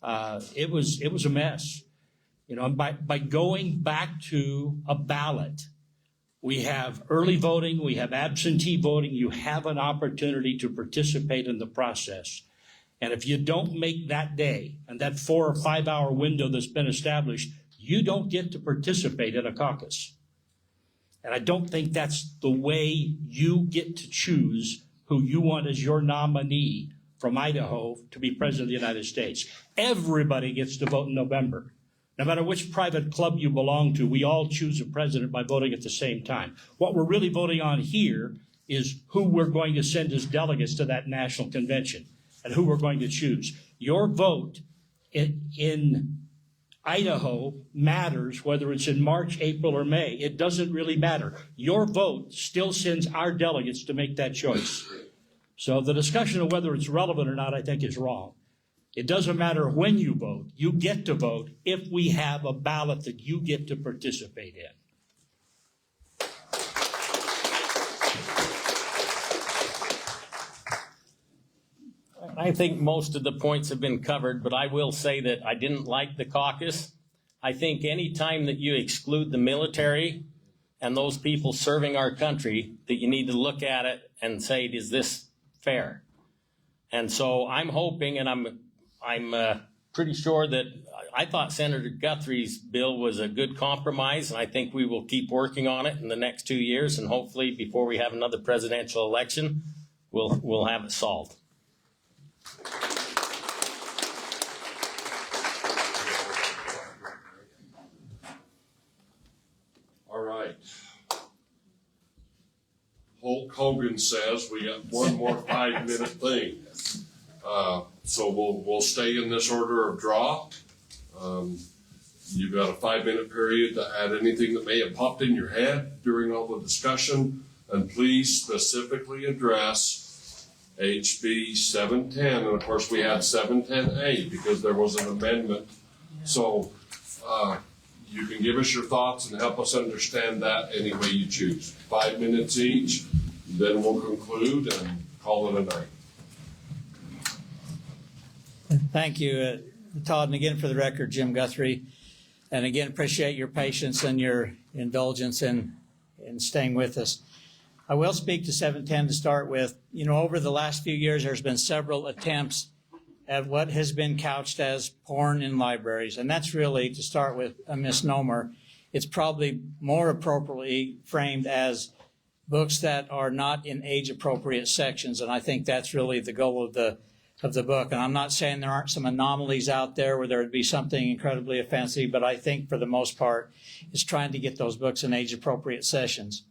It was a mess. By going back to a ballot, we have early voting, we have absentee voting. You have an opportunity to participate in the process. And if you don't make that day and that 4 or 5 hour window that's been established, you don't get to participate in a caucus. And I don't think that's the way you get to choose who you want as your nominee from Idaho to be president of the United States. Everybody gets to vote in November. No matter which private club you belong to, we all choose a president by voting at the same time. What we're really voting on here is who we're going to send as delegates to that national convention and who we're going to choose. Your vote in Idaho matters, whether it's in March, April, or May. It doesn't really matter. Your vote still sends our delegates to make that choice. So the discussion of whether it's relevant or not, I think, is wrong. It doesn't matter when you vote. You get to vote if we have a ballot that you get to participate in. I think most of the points have been covered, but I will say that I didn't like the caucus. I think any time that you exclude the military and those people serving our country, that you need to look at it and say, is this fair? And so I'm hoping, and I'm pretty sure that I thought Senator Guthrie's bill was a good compromise, and I think we will keep working on it in the next 2 years, and hopefully before we have another presidential election, we'll have it solved. All right. Hulk Hogan says we got one more 5-minute thing. So we'll stay in this order of draw. You've got a 5-minute period to add anything that may have popped in your head during all the discussion, and please specifically address HB 710, and of course we had 710A because there was an amendment. So you can give us your thoughts and help us understand that any way you choose. 5 minutes each, then we'll conclude and call it a night. Thank you, Todd. And again, for the record, Jim Guthrie. And again, appreciate your patience and your indulgence in staying with us. I will speak to 710 to start with. Over the last few years, there's been several attempts at what has been couched as porn in libraries. And that's really, to start with, a misnomer. It's probably more appropriately framed as books that are not in age-appropriate sections. And I think that's really the goal of the book. And I'm not saying there aren't some anomalies out there where there would be something incredibly offensive, but I think for the most part, it's trying to get those books in age-appropriate sections.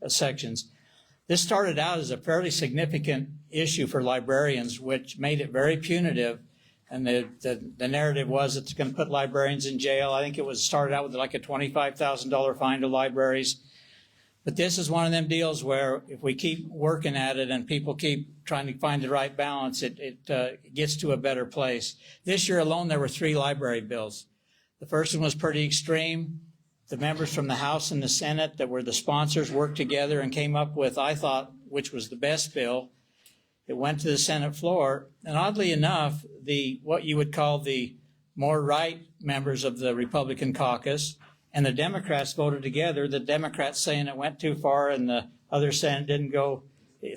This started out as a fairly significant issue for librarians, which made it very punitive. And the narrative was it's going to put librarians in jail. I think it was started out with like a $25,000 fine to libraries. But this is one of them deals where if we keep working at it and people keep trying to find the right balance, it gets to a better place. This year alone, there were 3 library bills. The first one was pretty extreme. The members from the House and the Senate that were the sponsors worked together and came up with, I thought, which was the best bill. It went to the Senate floor, and oddly enough, what you would call the more right members of the Republican caucus, and the Democrats voted together, the Democrats saying it went too far and the others saying it didn't go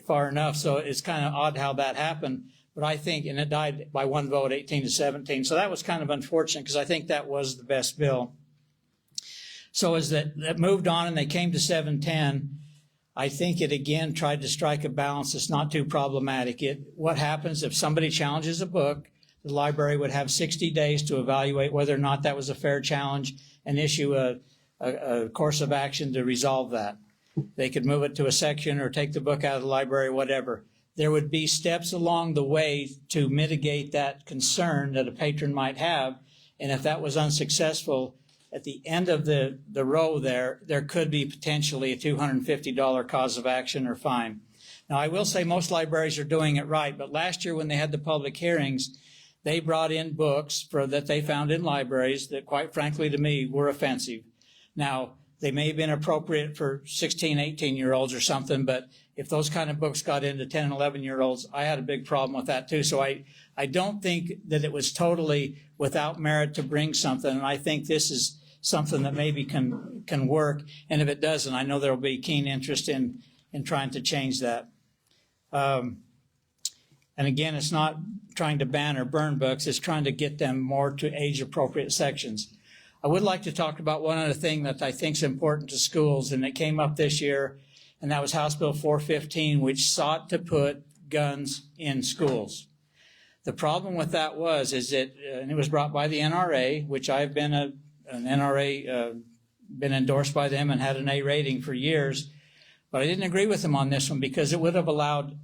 far enough. So it's kind of odd how that happened. But I think, and it died by one vote, 18-17. So that was kind of unfortunate because I think that was the best bill. So as that moved on and they came to 710, I think it again tried to strike a balance that's not too problematic. What happens if somebody challenges a book, the library would have 60 days to evaluate whether or not that was a fair challenge and issue a course of action to resolve that. They could move it to a section or take the book out of the library, whatever. There would be steps along the way to mitigate that concern that a patron might have. And if that was unsuccessful, at the end of the row there could be potentially a $250 cause of action or fine. Now, I will say most libraries are doing it right, but last year when they had the public hearings, they brought in books that they found in libraries that, quite frankly, to me, were offensive. Now, they may have been appropriate for 16, 18-year-olds or something, but if those kind of books got into 10 and 11-year-olds, I had a big problem with that too. So I don't think that it was totally without merit to bring something, and I think this is something that maybe can work. And if it doesn't, I know there will be keen interest in trying to change that. And again, it's not trying to ban or burn books, it's trying to get them more to age-appropriate sections. I would like to talk about one other thing that I think is important to schools, and it came up this year, and that was House Bill 415, which sought to put guns in schools. The problem with that and it was brought by the NRA, which I've been an NRA, been endorsed by them and had an A rating for years, but I didn't agree with them on this one because it would have allowed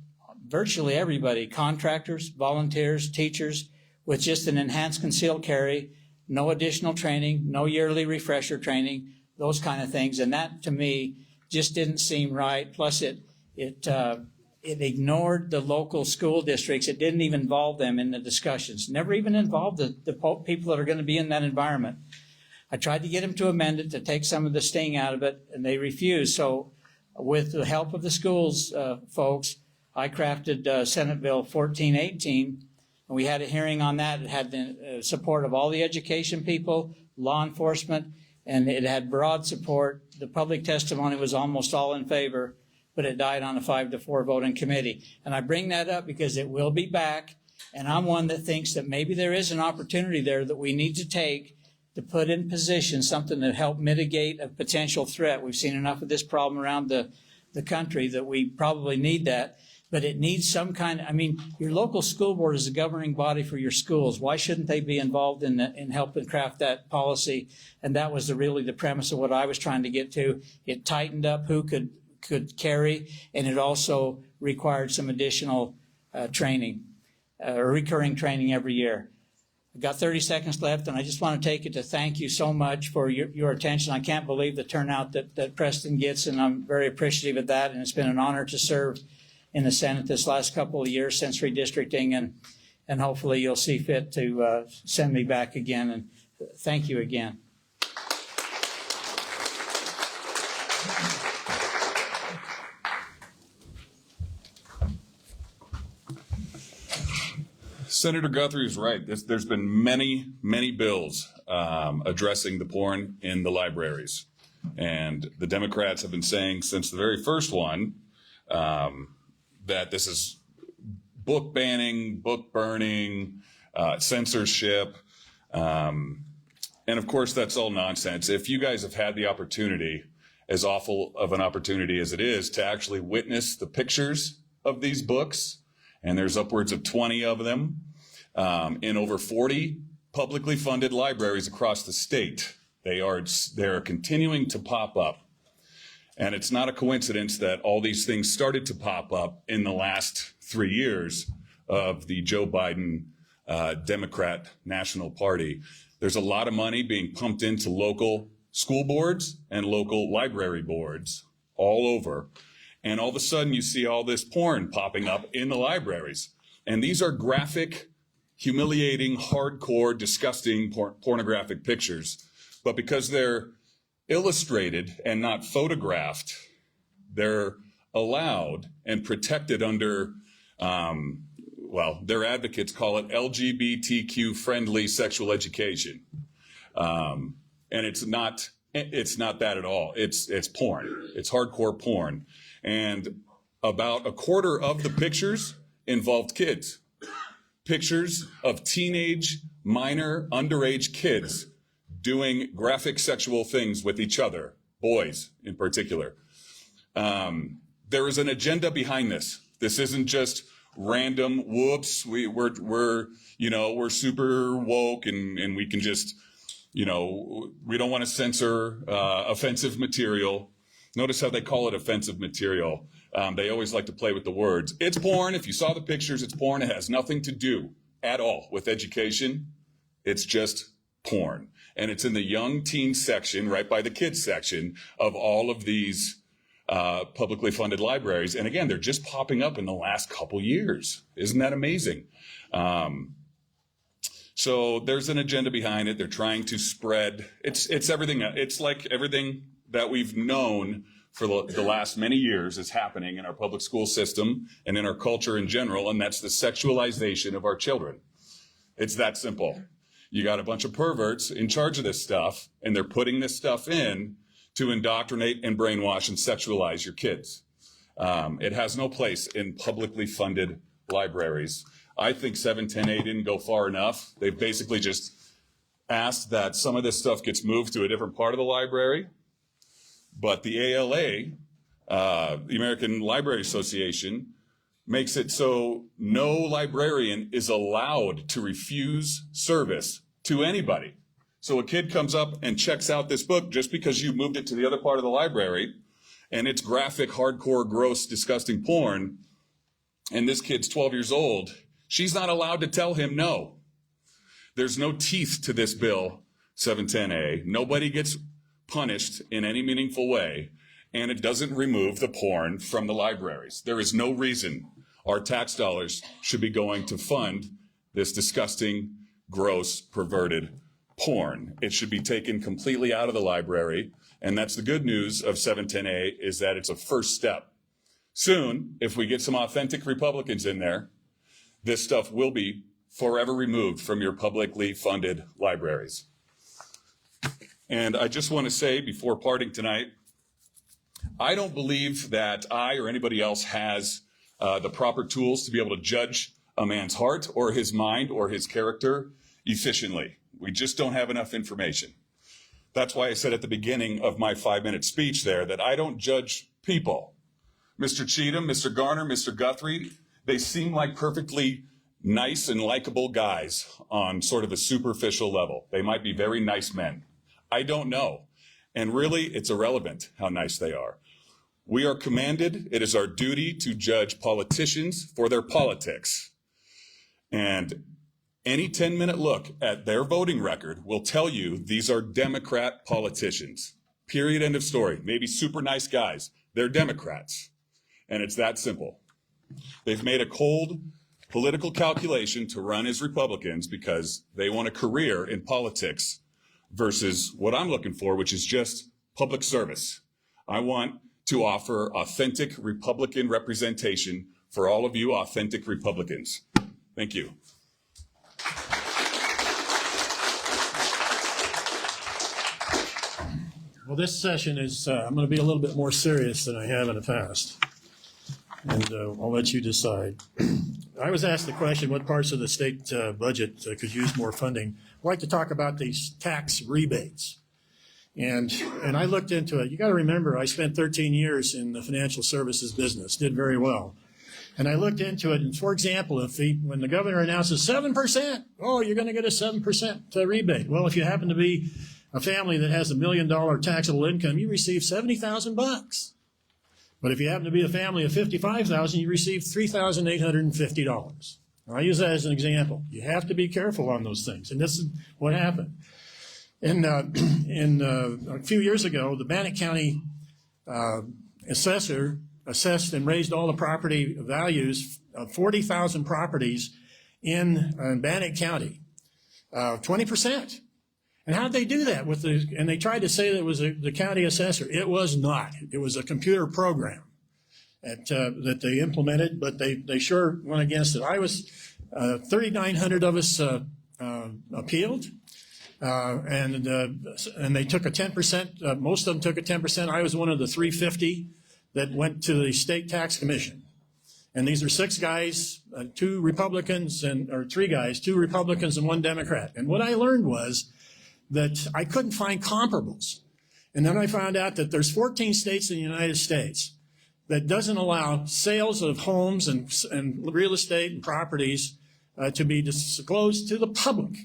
virtually everybody, contractors, volunteers, teachers, with just an enhanced concealed carry, no additional training, no yearly refresher training, those kind of things. And that, to me, just didn't seem right. Plus, it ignored the local school districts. It didn't even involve them in the discussions. Never even involved the people that are going to be in that environment. I tried to get them to amend it, to take some of the sting out of it, and they refused. So with the help of the schools folks, I crafted Senate Bill 1418, and we had a hearing on that. It had the support of all the education people, law enforcement, and it had broad support. The public testimony was almost all in favor, but it died on a 5-4 vote in committee. And I bring that up because it will be back, and I'm one that thinks that maybe there is an opportunity there that we need to take to put in position something that help mitigate a potential threat. We've seen enough of this problem around the country that we probably need that. But it needs some kind of, your local school board is a governing body for your schools. Why shouldn't they be involved in helping craft that policy? And that was really the premise of what I was trying to get to. It tightened up who could carry, and it also required some additional training, recurring training every year. I've got 30 seconds left, and I just want to take it to thank you so much for your attention. I can't believe the turnout that Preston gets, and I'm very appreciative of that, and it's been an honor to serve in the Senate this last couple of years since redistricting, and hopefully you'll see fit to send me back again, and thank you again. Senator Guthrie is right. There's been many, many bills addressing the porn in the libraries. And the Democrats have been saying since the very first one that this is book banning, book burning, censorship. And of course, that's all nonsense. If you guys have had the opportunity, as awful of an opportunity as it is, to actually witness the pictures of these books, and there's upwards of 20 of them in over 40 publicly funded libraries across the state. They're continuing to pop up. And it's not a coincidence that all these things started to pop up in the last 3 years of the Joe Biden Democrat National Party. There's a lot of money being pumped into local school boards and local library boards all over. And all of a sudden you see all this porn popping up in the libraries. And these are graphic, humiliating, hardcore, disgusting pornographic pictures. But because they're illustrated and not photographed, they're allowed and protected under, well, their advocates call it LGBTQ-friendly sexual education. And it's not that at all. It's porn. It's hardcore porn. And about a quarter of the pictures involved kids. Pictures of teenage, minor, underage kids doing graphic sexual things with each other, boys in particular. There is an agenda behind this. This isn't just random, whoops, we're super woke and we can just, we don't want to censor offensive material. Notice how they call it offensive material. They always like to play with the words. It's porn. If you saw the pictures, it's porn. It has nothing to do at all with education. It's just porn. And it's in the young teen section, right by the kids section of all of these publicly funded libraries. And again, they're just popping up in the last couple years. Isn't that amazing? So there's an agenda behind it. They're trying to spread. It's everything. It's like everything that we've known for the last many years is happening in our public school system and in our culture in general, and that's the sexualization of our children. It's that simple. You got a bunch of perverts in charge of this stuff, and they're putting this stuff in to indoctrinate and brainwash and sexualize your kids. It has no place in publicly funded libraries. I think 710A didn't go far enough. They've basically just asked that some of this stuff gets moved to a different part of the library. But the ALA, the American Library Association, makes it so no librarian is allowed to refuse service to anybody. So a kid comes up and checks out this book just because you moved it to the other part of the library, and it's graphic, hardcore, gross, disgusting porn, and this kid's 12 years old, she's not allowed to tell him no. There's no teeth to this bill, 710A. Nobody gets punished in any meaningful way, and it doesn't remove the porn from the libraries. There is no reason our tax dollars should be going to fund this disgusting, gross, perverted porn. It should be taken completely out of the library, and that's the good news of 710A, is that it's a first step. Soon, if we get some authentic Republicans in there, this stuff will be forever removed from your publicly funded libraries. And I just want to say before parting tonight, I don't believe that I or anybody else has the proper tools to be able to judge a man's heart or his mind or his character efficiently. We just don't have enough information. That's why I said at the beginning of my 5-minute speech there that I don't judge people. Mr. Cheatham, Mr. Garner, Mr. Guthrie, they seem like perfectly nice and likable guys on sort of a superficial level. They might be very nice men. I don't know. And really, it's irrelevant how nice they are. We are commanded, it is our duty to judge politicians for their politics. And any 10-minute look at their voting record will tell you these are Democrat politicians. Period, end of story. Maybe super nice guys. They're Democrats. And it's that simple. They've made a cold political calculation to run as Republicans because they want a career in politics versus what I'm looking for, which is just public service. I want to offer authentic Republican representation for all of you authentic Republicans. Thank you. Well, this session is, I'm going to be a little bit more serious than I have in the past. And I'll let you decide. I was asked the question, what parts of the state budget could use more funding? I'd like to talk about these tax rebates. And I looked into it. You got to remember, I spent 13 years in the financial services business, did very well. And I looked into it. And for example, when the governor announces 7%, oh, you're going to get a 7% rebate. Well, if you happen to be a family that has $1 million taxable income, you receive $70,000. But if you happen to be a family of 55,000, you receive $3,850. I use that as an example. You have to be careful on those things. And this is what happened. A few years ago, the Bannock County assessor assessed and raised all the property values of 40,000 properties in Bannock County, 20%. And how'd they do that? And they tried to say that it was the county assessor. It was not. It was a computer program. that they implemented, but they sure went against it. I was 3,900 of us appealed, and they took a 10%. Most of them took a 10%. I was one of the 350 that went to the state tax commission. And these are 6 guys, 2 Republicans, or 3 guys, 2 Republicans and 1 Democrat. And what I learned was that I couldn't find comparables. And then I found out that there's 14 states in the United States that doesn't allow sales of homes and real estate and properties to be disclosed to the public.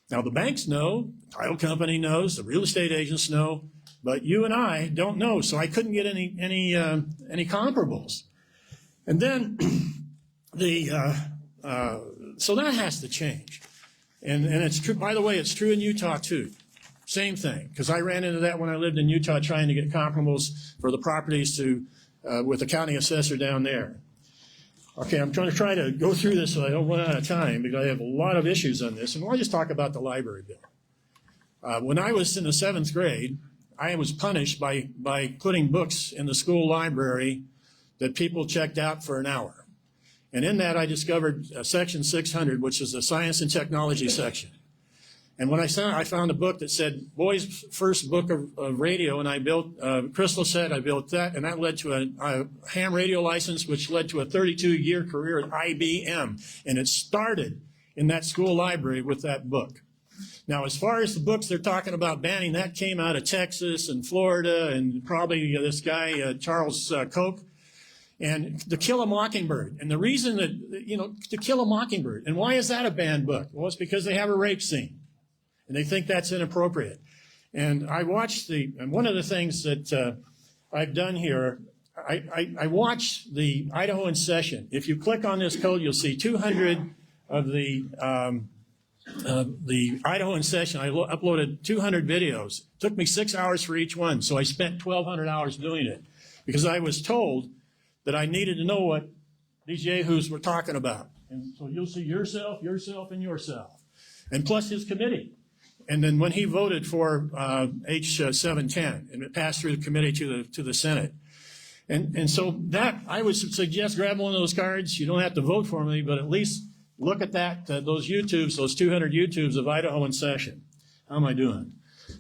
Now, the banks know, the title company knows, the real estate agents know, but you and I don't know, so I couldn't get any comparables. And then so that has to change. And it's true, by the way, it's true in Utah too. Same thing, because I ran into that when I lived in Utah trying to get comparables for the properties with the county assessor down there. Okay, I'm trying to go through this so I don't run out of time because I have a lot of issues on this. And I'll just talk about the library bill. When I was in the 7th grade, I was punished by putting books in the school library that people checked out for an hour. And in that, I discovered section 600, which is the science and technology section. And when I found a book that said boys' first book of radio, and I built Crystal said I built that, and that led to a ham radio license, which led to a 32-year career at IBM. And it started in that school library with that book. Now, as far as the books they're talking about banning, that came out of Texas and Florida, and probably this guy, Charles Koch. And To Kill a Mockingbird. And the reason that, To Kill a Mockingbird. And why is that a banned book? Well, it's because they have a rape scene. And they think that's inappropriate. And I watched and one of the things that I've done here, I watched the Idaho in Session. If you click on this code, you'll see 200 of the Idaho in Session. I uploaded 200 videos. It took me 6 hours for each one. So I spent 1,200 hours doing it because I was told that I needed to know what these yahoos were talking about. And so you'll see yourself, and yourself. And plus his committee. And then when he voted for H710, and it passed through the committee to the Senate. And so that, I would suggest grab one of those cards. You don't have to vote for me, but at least look at that, those 200 YouTubes of Idaho in Session. How am I doing?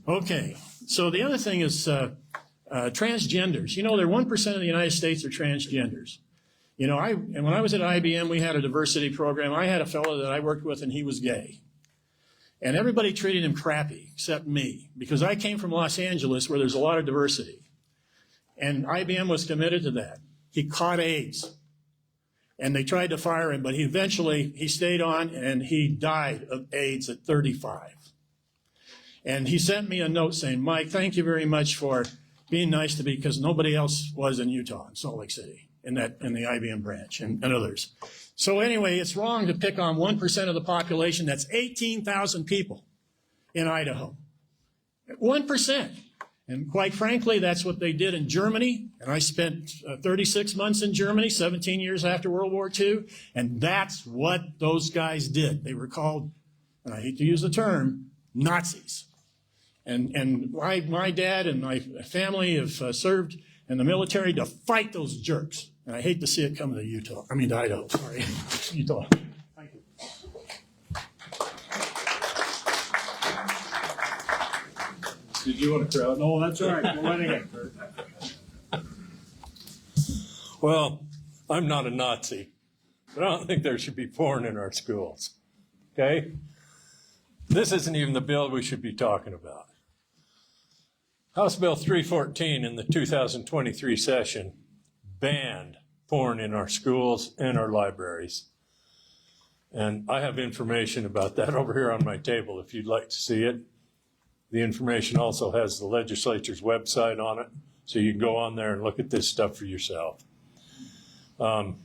Okay, so the other thing is transgenders. There 1% of the United States are transgenders. And when I was at IBM, we had a diversity program. I had a fellow that I worked with, and he was gay. And everybody treated him crappy, except me, because I came from Los Angeles, where there's a lot of diversity. And IBM was committed to that. He caught AIDS. And they tried to fire him, but he stayed on, and he died of AIDS at 35. And he sent me a note saying, Mike, thank you very much for being nice to me, because nobody else was in Utah, in Salt Lake City, in the IBM branch, and others. So anyway, it's wrong to pick on 1% of the population. That's 18,000 people in Idaho. 1%. And quite frankly, that's what they did in Germany. And I spent 36 months in Germany, 17 years after World War II. And that's what those guys did. They were called, and I hate to use the term, Nazis. And my dad and my family have served in the military to fight those jerks. And I hate to see it come to Idaho, sorry. Utah. Thank you. Did you want to crowd? No, that's all right. Go right ahead, Kurt. Well, I'm not a Nazi, but I don't think there should be porn in our schools. Okay? This isn't even the bill we should be talking about. House Bill 314 in the 2023 session banned porn in our schools and our libraries. And I have information about that over here on my table if you'd like to see it. The information also has the legislature's website on it, so you can go on there and look at this stuff for yourself. I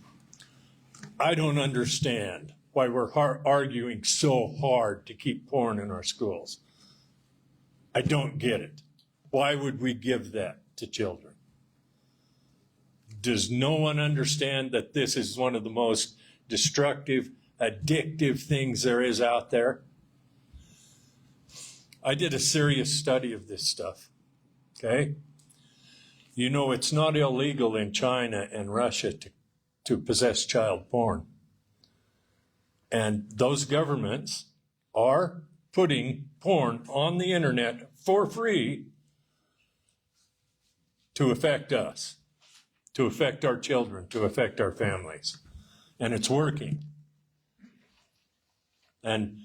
don't understand why we're arguing so hard to keep porn in our schools. I don't get it. Why would we give that to children? Does no one understand that this is one of the most destructive, addictive things there is out there? I did a serious study of this stuff, okay? You know, it's not illegal in China and Russia to possess child porn. And those governments are putting porn on the internet for free to affect us, to affect our children, to affect our families. And it's working. And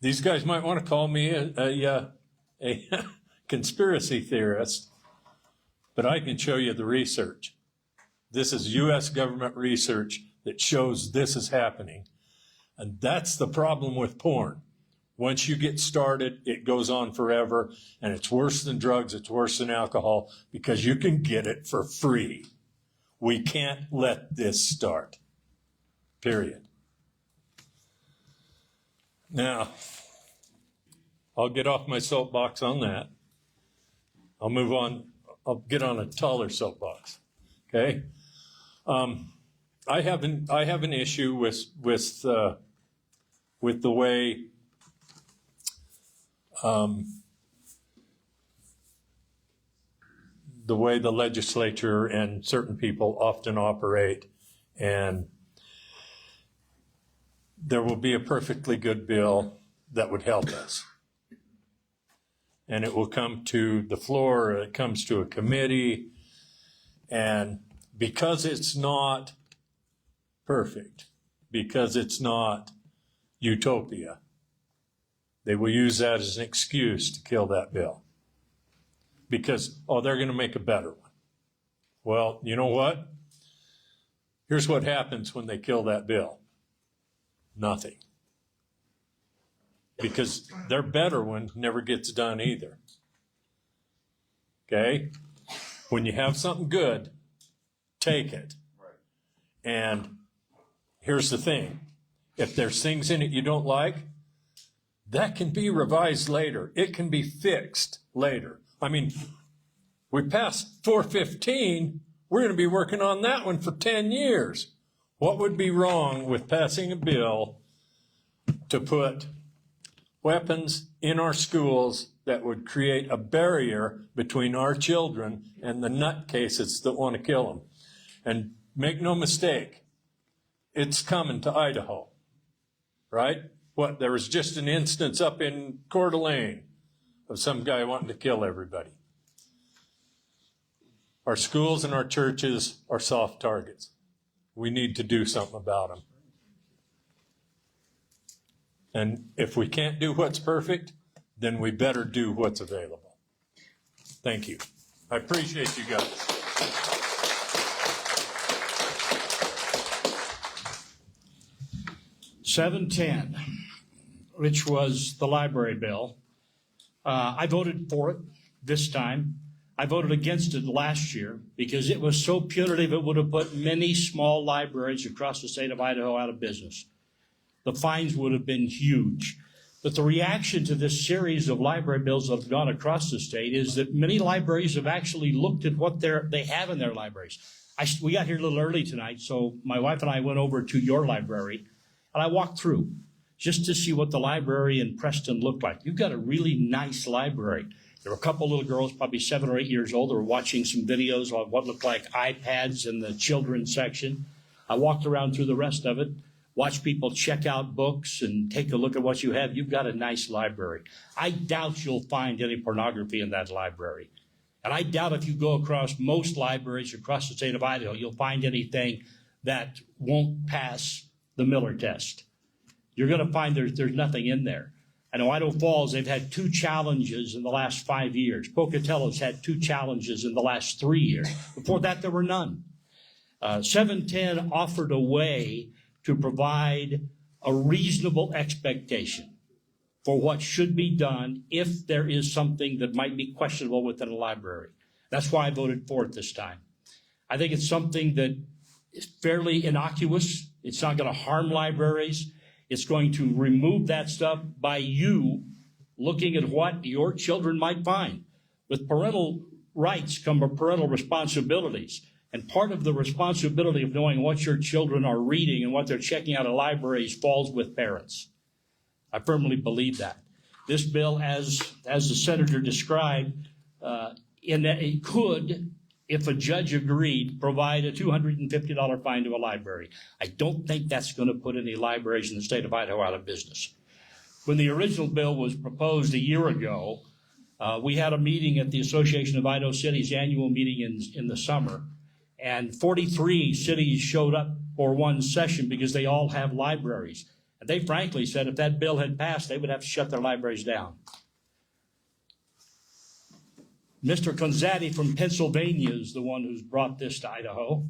these guys might want to call me a conspiracy theorist, but I can show you the research. This is U.S. government research that shows this is happening. And that's the problem with porn. Once you get started, it goes on forever, and it's worse than drugs, it's worse than alcohol, because you can get it for free. We can't let this start, period. Now, I'll get off my soapbox on that. I'll move on. I'll get on a taller soapbox, okay? I have an issue with the way the legislature and certain people often operate, and there will be a perfectly good bill that would help us. And it will come to the floor, it comes to a committee, and because it's not perfect, because it's not utopia, they will use that as an excuse to kill that bill. Because, they're going to make a better one. Well, you know what? Here's what happens when they kill that bill. Nothing. Because their better one never gets done either. Okay? When you have something good, take it. And here's the thing. If there's things in it you don't like, that can be revised later. It can be fixed later. I mean, we passed 415. We're going to be working on that one for 10 years. What would be wrong with passing a bill to put weapons in our schools that would create a barrier between our children and the nutcases that want to kill them? And make no mistake, it's coming to Idaho, right? What, there was just an instance up in Coeur d'Alene of some guy wanting to kill everybody. Our schools and our churches are soft targets. We need to do something about them. And if we can't do what's perfect, then we better do what's available. Thank you. I appreciate you guys. $710, which was the library bill. I voted for it this time. I voted against it last year because it was so punitive it would have put many small libraries across the state of Idaho out of business. The fines would have been huge. But the reaction to this series of library bills that have gone across the state is that many libraries have actually looked at what they have in their libraries. We got here a little early tonight, so my wife and I went over to your library, and I walked through just to see what the library in Preston looked like. You've got a really nice library. There were a couple little girls, probably 7 or 8 years old, that were watching some videos on what looked like iPads in the children's section. I walked around through the rest of it, watched people check out books and take a look at what you have. You've got a nice library. I doubt you'll find any pornography in that library. And I doubt if you go across most libraries across the state of Idaho, you'll find anything that won't pass the Miller test. You're going to find there's nothing in there. I know Idaho Falls, they've had 2 challenges in the last 5 years. Pocatello's had 2 challenges in the last 3 years. Before that, there were none. 710 offered a way to provide a reasonable expectation for what should be done if there is something that might be questionable within a library. That's why I voted for it this time. I think it's something that is fairly innocuous. It's not going to harm libraries. It's going to remove that stuff by you looking at what your children might find. With parental rights come parental responsibilities. And part of the responsibility of knowing what your children are reading and what they're checking out of libraries falls with parents. I firmly believe that. This bill, as the senator described, in that it could, if a judge agreed, provide a $250 fine to a library. I don't think that's going to put any libraries in the state of Idaho out of business. When the original bill was proposed a year ago, we had a meeting at the Association of Idaho Cities annual meeting in the summer, and 43 cities showed up for one session because they all have libraries. And they frankly said if that bill had passed, they would have to shut their libraries down. Mr. Konzati from Pennsylvania is the one who's brought this to Idaho.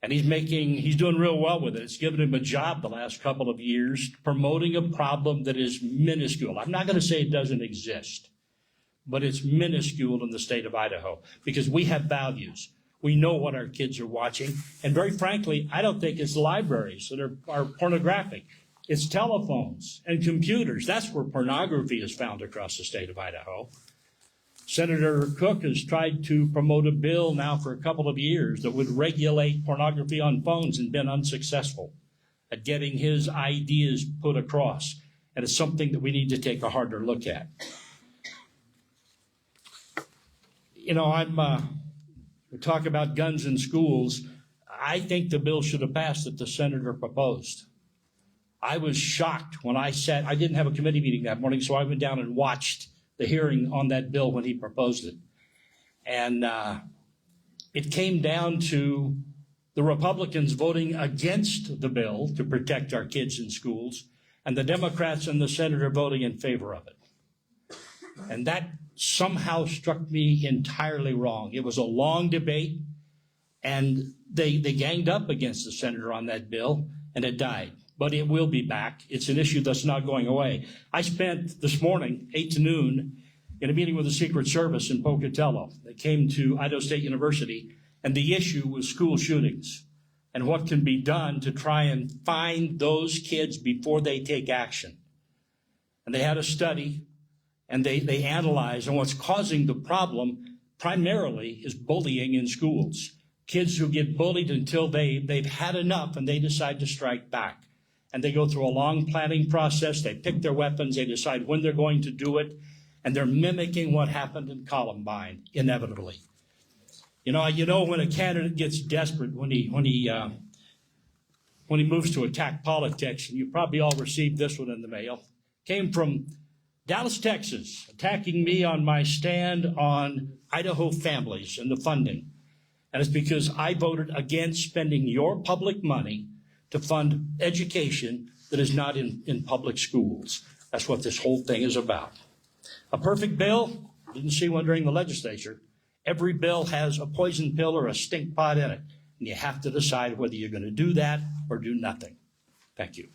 And he's doing real well with it. It's given him a job the last couple of years promoting a problem that is minuscule. I'm not going to say it doesn't exist, but it's minuscule in the state of Idaho because we have values. We know what our kids are watching. And very frankly, I don't think it's libraries that are pornographic. It's telephones and computers. That's where pornography is found across the state of Idaho. Senator Cook has tried to promote a bill now for a couple of years that would regulate pornography on phones and been unsuccessful at getting his ideas put across. And it's something that we need to take a harder look at. You know, we talk about guns in schools. I think the bill should have passed that the senator proposed. I was shocked when I didn't have a committee meeting that morning, so I went down and watched the hearing on that bill when he proposed it. And it came down to the Republicans voting against the bill to protect our kids in schools, and the Democrats and the senator voting in favor of it. And that somehow struck me entirely wrong. It was a long debate, and they ganged up against the senator on that bill, and it died. But it will be back. It's an issue that's not going away. I spent this morning, 8 to noon, in a meeting with the Secret Service in Pocatello. They came to Idaho State University, and the issue was school shootings and what can be done to try and find those kids before they take action. And they had a study, and they analyzed, and what's causing the problem primarily is bullying in schools. Kids who get bullied until they've had enough and they decide to strike back. And they go through a long planning process. They pick their weapons. They decide when they're going to do it. And they're mimicking what happened in Columbine, inevitably. You know when a candidate gets desperate, when he moves to attack politics, and you probably all received this one in the mail, came from Dallas, Texas, attacking me on my stand on Idaho families and the funding. And it's because I voted against spending your public money to fund education that is not in public schools. That's what this whole thing is about. A perfect bill? Didn't see one during the legislature. Every bill has a poison pill or a stink pot in it, and you have to decide whether you're going to do that or do nothing. Thank you.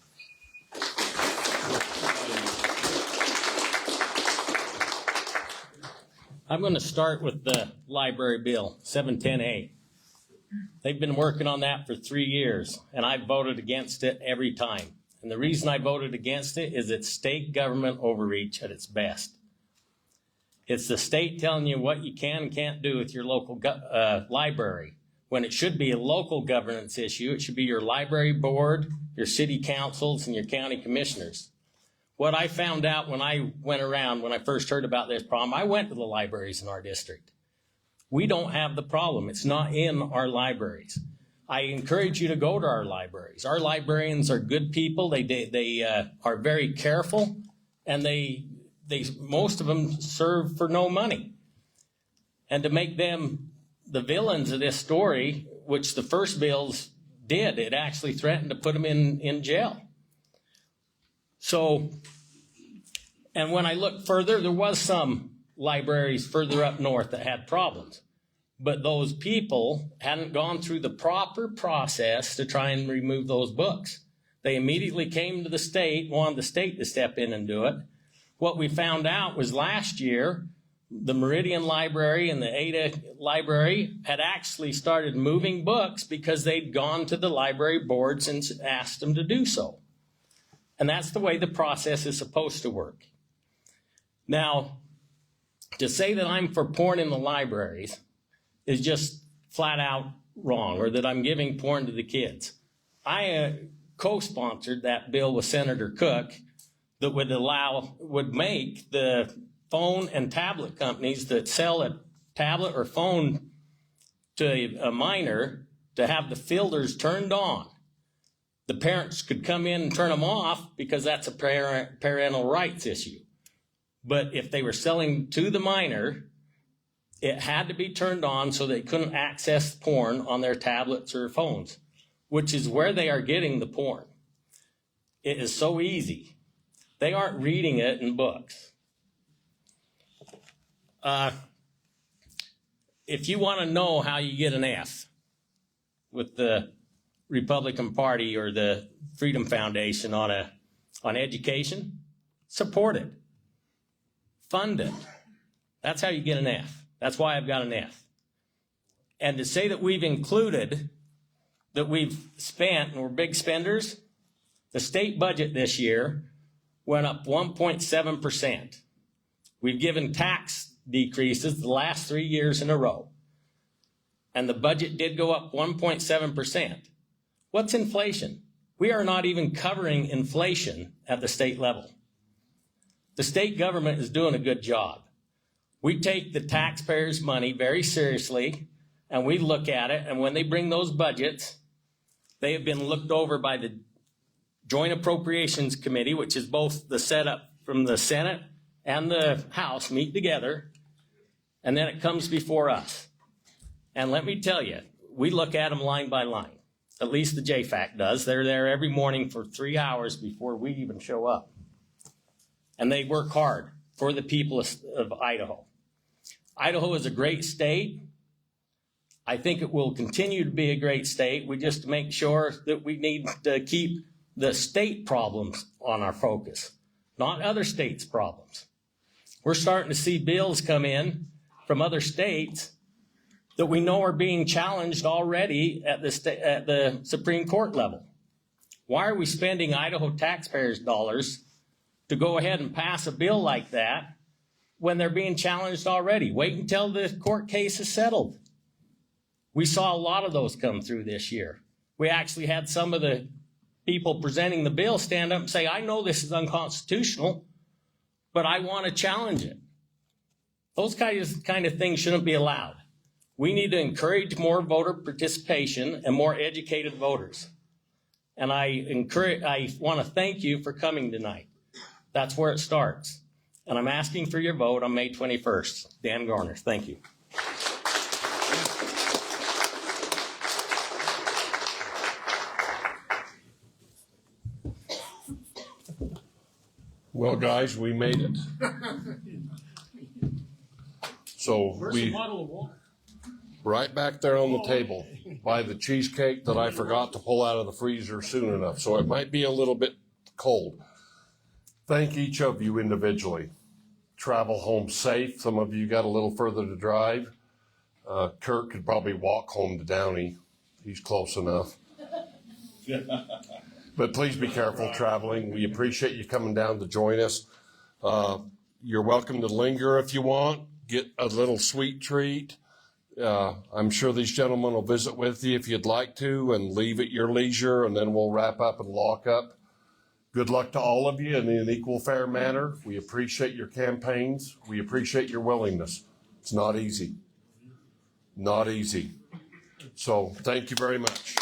I'm going to start with the library bill, 710A. They've been working on that for 3 years, and I voted against it every time. And the reason I voted against it is it's state government overreach at its best. It's the state telling you what you can and can't do with your local library. When it should be a local governance issue, it should be your library board, your city councils, and your county commissioners. What I found out when I went around, when I first heard about this problem, I went to the libraries in our district. We don't have the problem. It's not in our libraries. I encourage you to go to our libraries. Our librarians are good people. They are very careful, and they most of them serve for no money. And to make them the villains of this story, which the first bills did, it actually threatened to put them in jail. So, and when I looked further, there was some libraries further up north that had problems. But those people hadn't gone through the proper process to try and remove those books. They immediately came to the state, wanted the state to step in and do it. What we found out was last year, the Meridian Library and the Ada Library had actually started moving books because they'd gone to the library boards and asked them to do so. And that's the way the process is supposed to work. Now, to say that I'm for porn in the libraries is just flat out wrong, or that I'm giving porn to the kids. I co-sponsored that bill with Senator Cook that would make the phone and tablet companies that sell at tablet or phone to a minor to have the filters turned on. The parents could come in and turn them off because that's a parental rights issue. But if they were selling to the minor, it had to be turned on so they couldn't access porn on their tablets or phones, which is where they are getting the porn. It is so easy. They aren't reading it in books. If you want to know how you get an F with the Republican Party or the Freedom Foundation on education, support it. Fund it. That's how you get an F. That's why I've got an F. And to say that we've included, that we've spent, and we're big spenders, the state budget this year went up 1.7%. We've given tax decreases the last 3 years in a row. And the budget did go up 1.7%. What's inflation? We are not even covering inflation at the state level. The state government is doing a good job. We take the taxpayers' money very seriously, and we look at it, and when they bring those budgets, they have been looked over by the Joint Appropriations Committee, which is both the setup from the Senate and the House meet together, and then it comes before us. And let me tell you, we look at them line by line. At least the JFAC does. They're there every morning for 3 hours before we even show up. And they work hard for the people of Idaho. Idaho is a great state. I think it will continue to be a great state. We just make sure that we need to keep the state problems on our focus, not other states' problems. We're starting to see bills come in from other states that we know are being challenged already at the Supreme Court level. Why are we spending Idaho taxpayers' dollars to go ahead and pass a bill like that when they're being challenged already? Wait until the court case is settled. We saw a lot of those come through this year. We actually had some of the people presenting the bill stand up and say, I know this is unconstitutional, but I want to challenge it. Those kind of things shouldn't be allowed. We need to encourage more voter participation and more educated voters. And I want to thank you for coming tonight. That's where it starts. And I'm asking for your vote on May 21st. Dan Garner, thank you. Well, guys, we made it. So Bottle of water? right back there on the table by the cheesecake that I forgot to pull out of the freezer soon enough. So it might be a little bit cold. Thank each of you individually. Travel home safe. Some of you got a little further to drive. Kurt could probably walk home to Downey. He's close enough. But please be careful traveling. We appreciate you coming down to join us. You're welcome to linger if you want. Get a little sweet treat. I'm sure these gentlemen will visit with you if you'd like to, and leave at your leisure, and then we'll wrap up and lock up. Good luck to all of you in an equal, fair manner. We appreciate your campaigns. We appreciate your willingness. It's not easy. Not easy. So thank you very much.